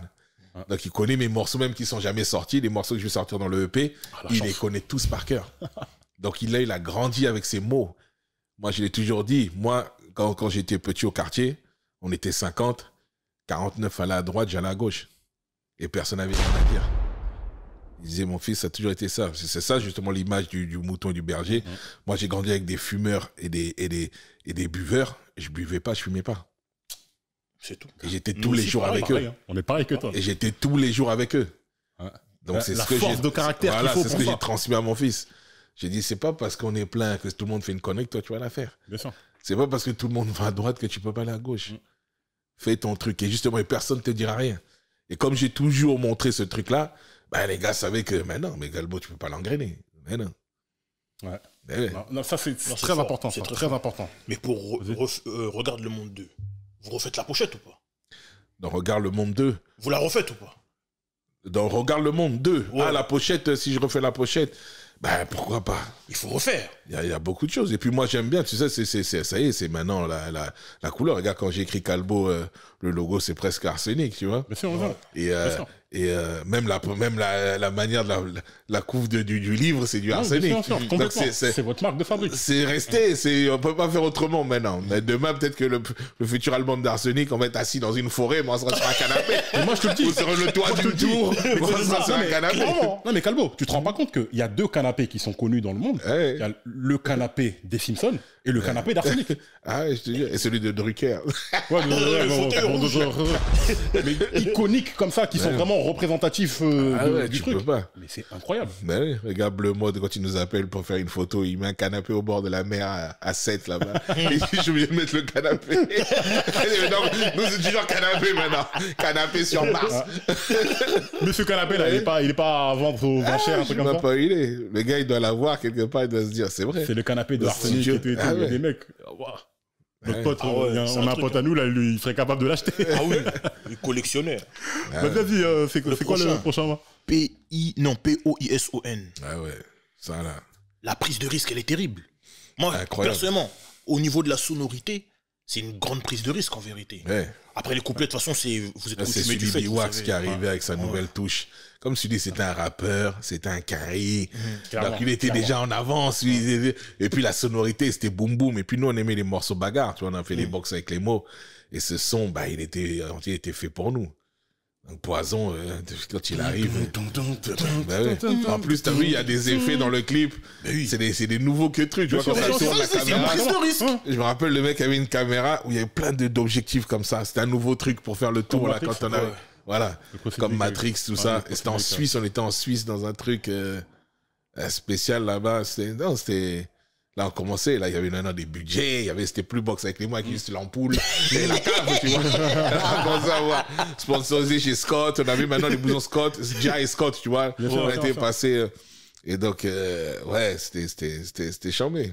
Donc il connaît mes morceaux même qui sont jamais sortis, les morceaux que je vais sortir dans le EP, il les connaît tous par cœur. Donc il a grandi avec ces mots. Moi je l'ai toujours dit, moi quand j'étais petit au quartier, on était 50, 49 allait à droite, j'allais à gauche. Et personne n'avait rien à dire. Il disait, mon fils, ça a toujours été ça. C'est ça, justement, l'image du mouton et du berger. Moi, j'ai grandi avec des fumeurs et des buveurs. Je buvais pas, je fumais pas. C'est tout. Et j'étais tous les jours avec eux. Hein. On est pareil que toi. Et j'étais tous les jours avec eux. Ouais. Donc, c'est la ce que force de caractère voilà, qu'il faut c'est ce pour que ça. j'ai transmis à mon fils. J'ai dit, c'est pas parce qu'on est plein que tout le monde fait une connerie que toi, tu vas la faire. Bien sûr. C'est pas parce que tout le monde va à droite que tu peux pas aller à gauche. Fais ton truc. Et justement, personne ne te dira rien. Et comme j'ai toujours montré ce truc-là, bah, les gars savaient que, mais non, mais Galbo, tu peux pas l'engrainer. Mais non. Ouais. Mais ouais. Non, ça, c'est c'est très fort. important. C'est ça, très très fort. important. Mais pour Regarde le Monde 2, vous refaites la pochette ou pas? Dans Regarde le Monde 2. Vous la refaites ou pas? Dans Regarde le Monde 2. Ouais. Ah, la pochette, si je refais la pochette, ben pourquoi pas? Il faut refaire. Il y a beaucoup de choses. Et puis moi, j'aime bien, tu sais, ça y est, c'est maintenant la couleur. Regarde, quand j'ai écrit Calbo, le logo, c'est presque arsenic, tu vois. Bien sûr, bien sûr. Et même la manière de la couve du livre, c'est du Non, arsenic. bien sûr, complètement. Donc C'est votre marque de fabrique. c'est resté, on peut pas faire autrement maintenant. Mais demain, peut-être que le futur album d'Arsenic, on va être assis dans une forêt, moi, on sera sur un canapé. Et moi, je te le dis. Ou sur le toit du tour, moi, on sera sur un canapé. Non, mais Calbo, tu te rends pas compte qu'il y a 2 canapés qui sont connus dans le monde. Ouais. Il y a le canapé des Simpsons et le canapé d'Arsenic. Ah ouais, je te dis. Et celui de Drucker. Ouais, mais iconiques comme ça, qui sont vraiment représentatifs du tu truc. peux pas. Mais c'est incroyable. Ben oui, regarde Bleu Mode, quand il nous appelle pour faire une photo, il met un canapé au bord de la mer à 7 là-bas. Et je suis obligé de mettre le canapé. Donc, nous, c'est toujours canapé maintenant. Canapé sur Mars. Mais ce canapé-là, il est pas à vendre aux enchères, un Je truc sais comme même ça. pas où il est. Le gars, il doit l'avoir quelque part, il doit se dire, c'est vrai. C'est le canapé de Arsenic studio. et tout. Il y Ah a ouais. des mecs. Wow. Notre pote, Ah ouais, on c'est a un un truc, pote à nous, là, lui, il serait capable de l'acheter. Ah oui, le collectionneur. Bah, vas-y, c'est quoi le prochain moi Poison. Ah ouais, ça là. La prise de risque, elle est terrible. Moi, Incroyable. personnellement, au niveau de la sonorité, c'est une grande prise de risque en vérité. Ouais. Après les couplets, de toute façon, vous êtes Là, c'est coutumé du Sully fait. vous Biwax savez. qui est arrivé avec sa nouvelle touche. Comme tu dis, c'était un rappeur, c'était un carré. Donc il était déjà en avance. Et puis la sonorité, c'était boum boum. Et puis nous, on aimait les morceaux bagarres. Tu vois, on a fait les box avec les mots. Et ce son, bah, il était fait pour nous. Donc Poison, quand il arrive. Bah ouais. En plus, t'as vu, il y a des effets dans le clip. C'est des nouveaux que trucs. Tu vois, quand ça tourne la C'est une caméra. prise de risque. Je me rappelle, le mec avait une caméra où il y avait plein d'objectifs comme ça. C'était un nouveau truc pour faire le tour, Comme là, Matrix, quand on avait. ouais. Voilà. Comme Matrix, tout ça. le Et c'était en Matrix, Suisse, on était en Suisse dans un truc spécial là-bas. C'était. Là, on commençait, là, il y avait maintenant des budgets, c'était plus box avec les mots, avec juste l'ampoule et la cave, tu vois. On commençait à voir. Sponsorisé chez Scott, on avait maintenant les blousons Scott, Jia et Scott, tu vois. Bien sûr, On bien était sûr. passé. Et donc, ouais, c'était charmé.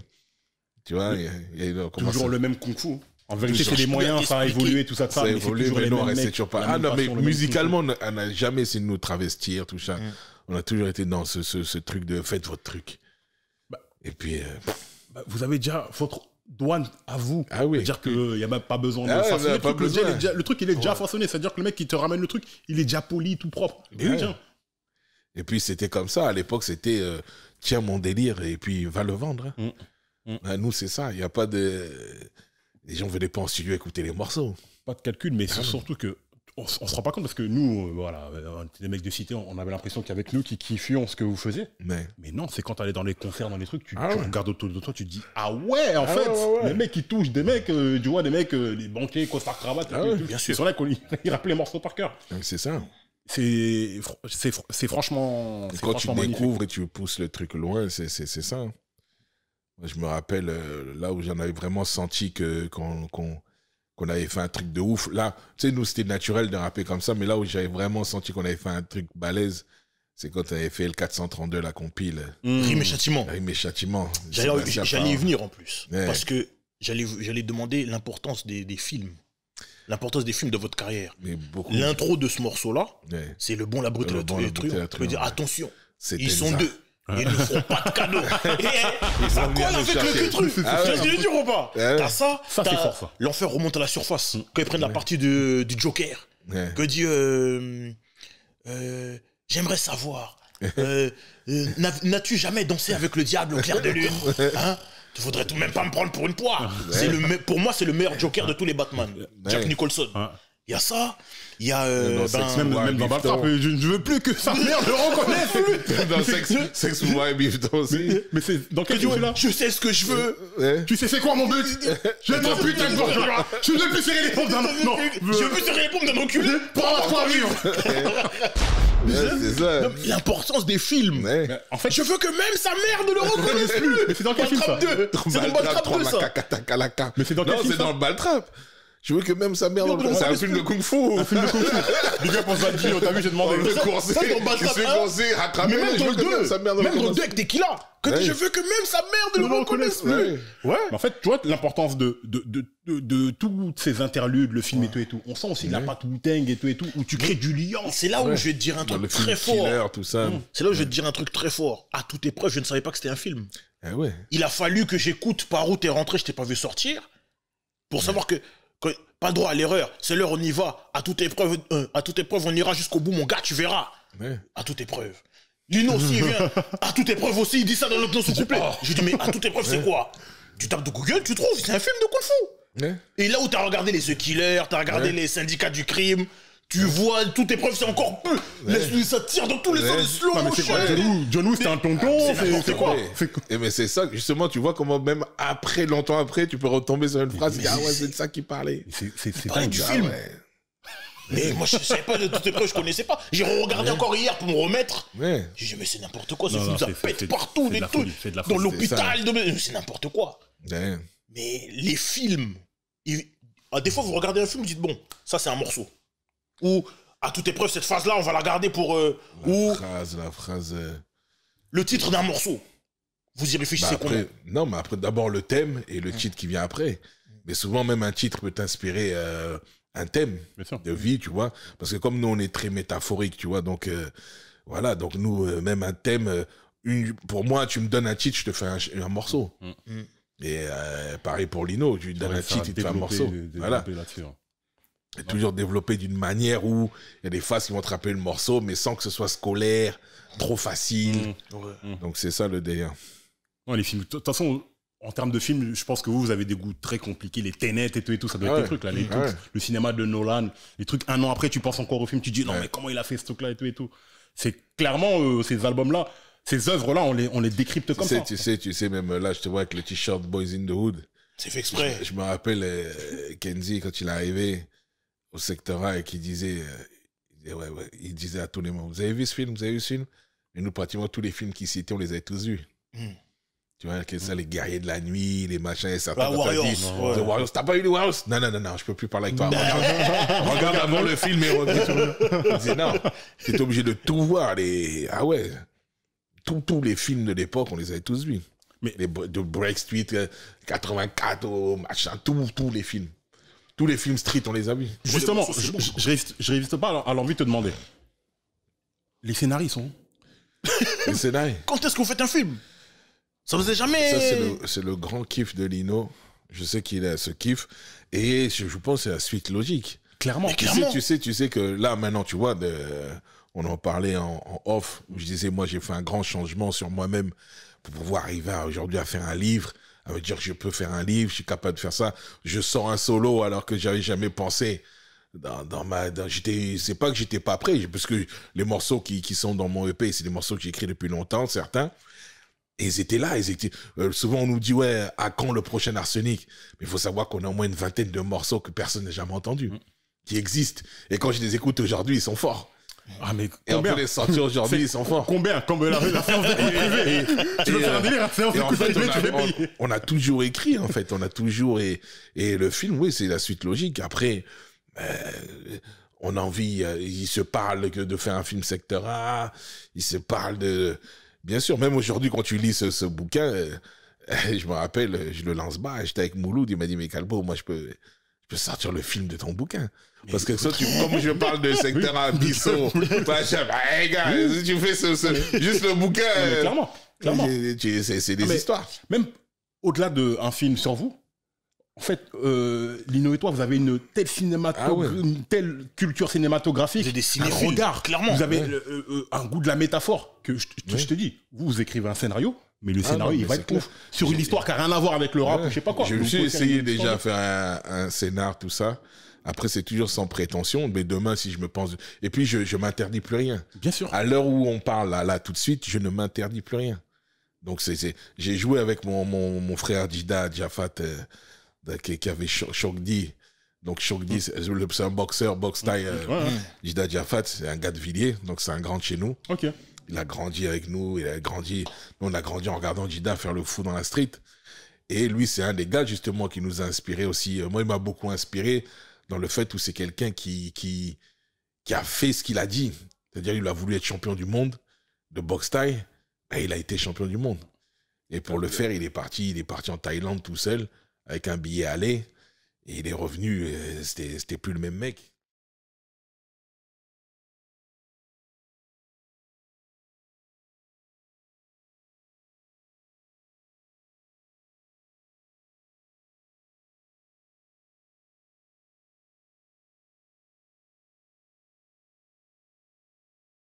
Tu vois, on commençait- Toujours le même kung-fu. En vérité, Toujours. c'est les moyens, ça a évolué, tout ça, ça a mais c'est évolué, toujours mais les nous, on mêmes restait mecs, toujours pas. la Ah même non, mais passion, le même musicalement, on n'a jamais essayé de nous travestir, tout ça. On a toujours été dans ce truc de faites votre truc. Et puis. Bah, vous avez déjà votre douane à vous. Ah oui. C'est-à-dire qu'il n'y a même pas besoin de Ah ouais, façonner. pas besoin. Le truc, il est déjà façonné. C'est-à-dire que le mec qui te ramène le truc, il est déjà poli, tout propre. Ouais. Tiens. Et puis c'était comme ça. À l'époque, c'était tiens mon délire et puis va le vendre. Hein. Ben, nous, c'est ça. Il n'y a pas de. Les gens ne venaient pas en studio écouter les morceaux. Pas de calcul, mais c'est surtout que on se rend pas compte parce que nous, voilà, on était des mecs de cité, on avait l'impression qu'il y avait que nous qui kiffions ce que vous faisiez. Mais Mais non, c'est quand t'allais dans les concerts, dans les trucs, tu Ah ouais. regardes autour de toi, tu te dis ah ouais, en fait, ouais. les mecs qui touchent des mecs, tu vois, des mecs, des banquiers, costard cravate, Ah ouais, bien sûr. Ils sont là, ils rappellent les morceaux par cœur. c'est ça. C'est franchement. c'est Quand tu franchement magnifique. découvres et tu pousses le truc loin, c'est ça. Moi, je me rappelle là où j'en avais vraiment senti qu'on avait fait un truc de ouf. Là, tu sais, nous, c'était naturel de rapper comme ça, mais là où j'avais vraiment senti qu'on avait fait un truc balèze, c'est quand on avait fait le 432, la compile. Rime et châtiment. Avec mes châtiments. J'allais y venir en plus. Ouais. Parce que j'allais demander l'importance des films. L'importance des films de votre carrière. Mais beaucoup. L'intro de ce morceau-là, Ouais. c'est le bon, la brute et Le le bon, la truc. brute et la Je veux dire, truand. attention, C'était ils sont ça. deux. Ils ne font pas de cadeaux. Et ça vont venir colle nous avec chercher. le truc. Ah Tu ouais. vois ce que je veux dire ou pas? Ouais. T'as ça, Ça, c'est fort, ça. l'enfer remonte à la surface. Quand ils prennent la partie du Joker, Ouais. que dit j'aimerais savoir, n'as-tu jamais dansé avec le diable au clair de lune, hein? Tu voudrais tout de même pas me prendre pour une poire. Pour moi, c'est le meilleur Joker de tous les Batman. Jack Ouais. Nicholson. Ouais. Il y a ça. Il y a... Même dans Baltrap, je ne veux plus que sa mère le reconnaisse plus. Dans Sex, Pouvoir et Bifton aussi. Mais c'est dans quel film là? Je sais ce que je veux. Ouais. Tu sais c'est quoi mon but? Je n'en putain de bourgeois. Je ne veux plus serrer les pompes d'un... Non. Je veux plus serrer les pompes d'un enculé. Pour avoir quoi vivre. Ouais, c'est ça. Non, mais l'importance des films. Ouais. En fait, Je veux que même sa mère ne le reconnaisse plus. Mais c'est dans quel film, ça? Baltrap 2. C'est dans Baltrap 2 ça. Mais c'est dans quel Non, film, c'est ça? dans le Baltrap. Je veux que même sa mère... C'est un film de Kung Fu. Un film de Kung Fu. Big up pour Zadji, t'as vu, j'ai demandé. Il se courser, ça, dans Baltrap il se 1. courser, rattraper. Mais même je dans veux le que même 2. sa mère ne le Même dans le reconnaisse 2 avec Tequila. Quand Ouais. je veux que même sa mère ne le reconnaisse plus. Ouais. Ouais. Mais en fait, tu vois, l'importance de toutes ces interludes, le film et tout. On sent aussi la patte Wu-Tang et tout, où tu crées du lien. C'est là où je vais te dire un Dans truc le film très fort. Killer, tout ça. C'est là où je vais te dire un truc très fort. À toute épreuve, je ne savais pas que c'était un film. Ah ouais. Il a fallu que j'écoute par où t'es rentré, je t'ai pas vu sortir, pour savoir que pas droit à l'erreur. C'est l'heure, on y va. À toute épreuve, on ira jusqu'au bout, mon gars, tu verras. Ouais. À toute épreuve. Lino aussi, il vient. À toute épreuve aussi, il dit ça dans son couplet. J'ai dit, mais à toute épreuve, c'est quoi? Tu tapes de Google, tu trouves, c'est un film de Kung Fu. Ouais. Et là où t'as regardé les The Killers, t'as regardé les syndicats du crime, tu vois, toute épreuve, c'est encore plus. Ça tire dans tous les sens, slow Non, mais c'est motion. quoi? John Woo, c'était un tonton, c'est quoi? Ouais. Et mais c'est ça, justement, tu vois comment même après, longtemps après, tu peux retomber sur une phrase et dire, ah ouais, c'est de ça qu'il parlait. C'est Pareil dingue. du Ah film. ouais. Mais moi, je savais pas de toutes épreuves, je connaissais pas. J'ai regardé encore hier pour me remettre. Ouais. J'ai dit, mais c'est n'importe quoi, ce Non, film, non, ça c'est pète de partout, la les folie, trucs. c'est de la Dans folie. l'hôpital, c'est n'importe quoi. Ouais. Mais les films, des fois, vous regardez un film, vous dites, bon, ça, c'est un morceau. Ou, à toute épreuve, cette phase-là, on va la garder pour... ou La phrase. le titre d'un morceau. Vous y réfléchissez Bah après, non, mais après, d'abord le thème et le titre qui vient après. Mais souvent, même un titre peut t'inspirer un thème Bien sûr. de vie, tu vois. Parce que comme nous, on est très métaphorique, tu vois. Donc, voilà. Donc, nous, même un thème. Pour moi, tu me donnes un titre, je te fais un morceau. Et pareil pour Lino, tu lui donnes un titre, il te fait un morceau. Voilà. Et toujours développé d'une manière où il y a des phases qui vont te rappeler le morceau, mais sans que ce soit scolaire, trop facile. Donc, c'est ça le délire. Non, les films. De toute façon, en termes de films, je pense que vous avez des goûts très compliqués. Les Tenet et tout, ça doit être Ouais. des trucs là. Les Ouais. trucs, le cinéma de Nolan, les trucs, un an après, tu penses encore au film, tu dis non, Ouais. mais comment il a fait ce truc-là et tout. C'est clairement, ces albums-là, ces œuvres-là, on les décrypte comme ça. Tu sais, même là, je te vois avec le t-shirt Boys in the Hood. C'est fait exprès. Je me rappelle Kenzie, quand il est arrivé au secteur A et qu'il disait, il disait à tous les membres, vous avez vu ce film, vous avez vu ce film? Et nous, pratiquement tous les films qu'il citait, on les avait tous vus. Tu vois, que ça, les guerriers de la nuit, les machins, certains. Ah, Warriors, ouais. The Warriors. T'as pas eu les Warriors? Non, je peux plus parler avec toi. Regarde avant le film et regarde. Il disait non, t'es obligé de tout voir. Ah ouais, tous les films de l'époque, on les avait tous vus. Mais De Break Street, 84, machin, tous les films. Tous les films street, on les a vus. Justement, je résiste pas à l'envie de te demander. Les scénarios sont où? Le scénario. Quand est-ce que vous faites un film? Ça vous est jamais... Ça, c'est le grand kiff de Lino. Je sais qu'il a ce kiff. Et je pense que c'est la suite logique. Clairement. Tu sais que là, maintenant, tu vois, on en parlait en off, où je disais, moi, j'ai fait un grand changement sur moi-même pour pouvoir arriver aujourd'hui à faire un livre. Ça veut dire que je peux faire un livre, je suis capable de faire ça. Je sors un solo alors que j'avais jamais pensé. C'est pas que j'étais pas prêt, parce que les morceaux qui sont dans mon EP, c'est des morceaux que j'ai écrits depuis longtemps, certains. Et ils étaient là, souvent on nous dit, ouais, à quand le prochain Arsenic? Mais il faut savoir qu'on a au moins une vingtaine de morceaux que personne n'a jamais entendus, qui existent. Et quand je les écoute aujourd'hui, ils sont forts. Ah, mais Et on combien? peut les sortir aujourd'hui, ils sont forts. Combien? Comme la séance d'écoute privée. Tu veux faire un délire, la séance Et en d'écoute fait, privée, tu fais payer. on a toujours écrit, en fait. On a toujours... Et le film, oui, c'est la suite logique. Après, on a envie... il se parle de faire un film secteur A. Il se parle de... Bien sûr, même aujourd'hui, quand tu lis ce bouquin, je me rappelle, je le lance bas, j'étais avec Mouloud, il m'a dit, mais Calbo, moi, je peux sortir le film de ton bouquin. Parce que ça, comme je parle de secteur A, Bissot, gars, si tu fais juste le bouquin... Clairement. C'est des histoires. Même au-delà d'un film sur vous, en fait, Lino et toi, vous avez une telle culture cinématographique, Vous êtes des un cinéphiles, regard, clairement. vous avez un goût de la métaphore que je te dis. Vous écrivez un scénario, mais le scénario, non, il va mais être c'est ouf. Sur une histoire qui n'a rien à voir avec le rap, ou je sais pas quoi. Je me Donc, suis faut essayé faire une déjà à histoire. faire un scénar, tout ça. Après, c'est toujours sans prétention, mais demain, si je me pense... Et puis, je m'interdis plus rien. Bien sûr. À l'heure où on parle, là, tout de suite, je ne m'interdis plus rien. Donc, j'ai joué avec mon frère Jida Jafat, qui avait Chokdi. Donc, Chokdi, c'est un boxeur, boxe-taille. Jida Jafat, c'est un gars de Villiers, donc c'est un grand de chez nous. Ok. Il a grandi avec nous, on a grandi en regardant Jida faire le fou dans la street. Et lui, c'est un des gars, justement, qui nous a inspiré aussi. Moi, il m'a beaucoup inspiré dans le fait où c'est quelqu'un qui a fait ce qu'il a dit. C'est-à-dire, il a voulu être champion du monde de boxe thaï, et il a été champion du monde. Et pour le faire, il est parti en Thaïlande tout seul, avec un billet aller, et il est revenu, c'était plus le même mec.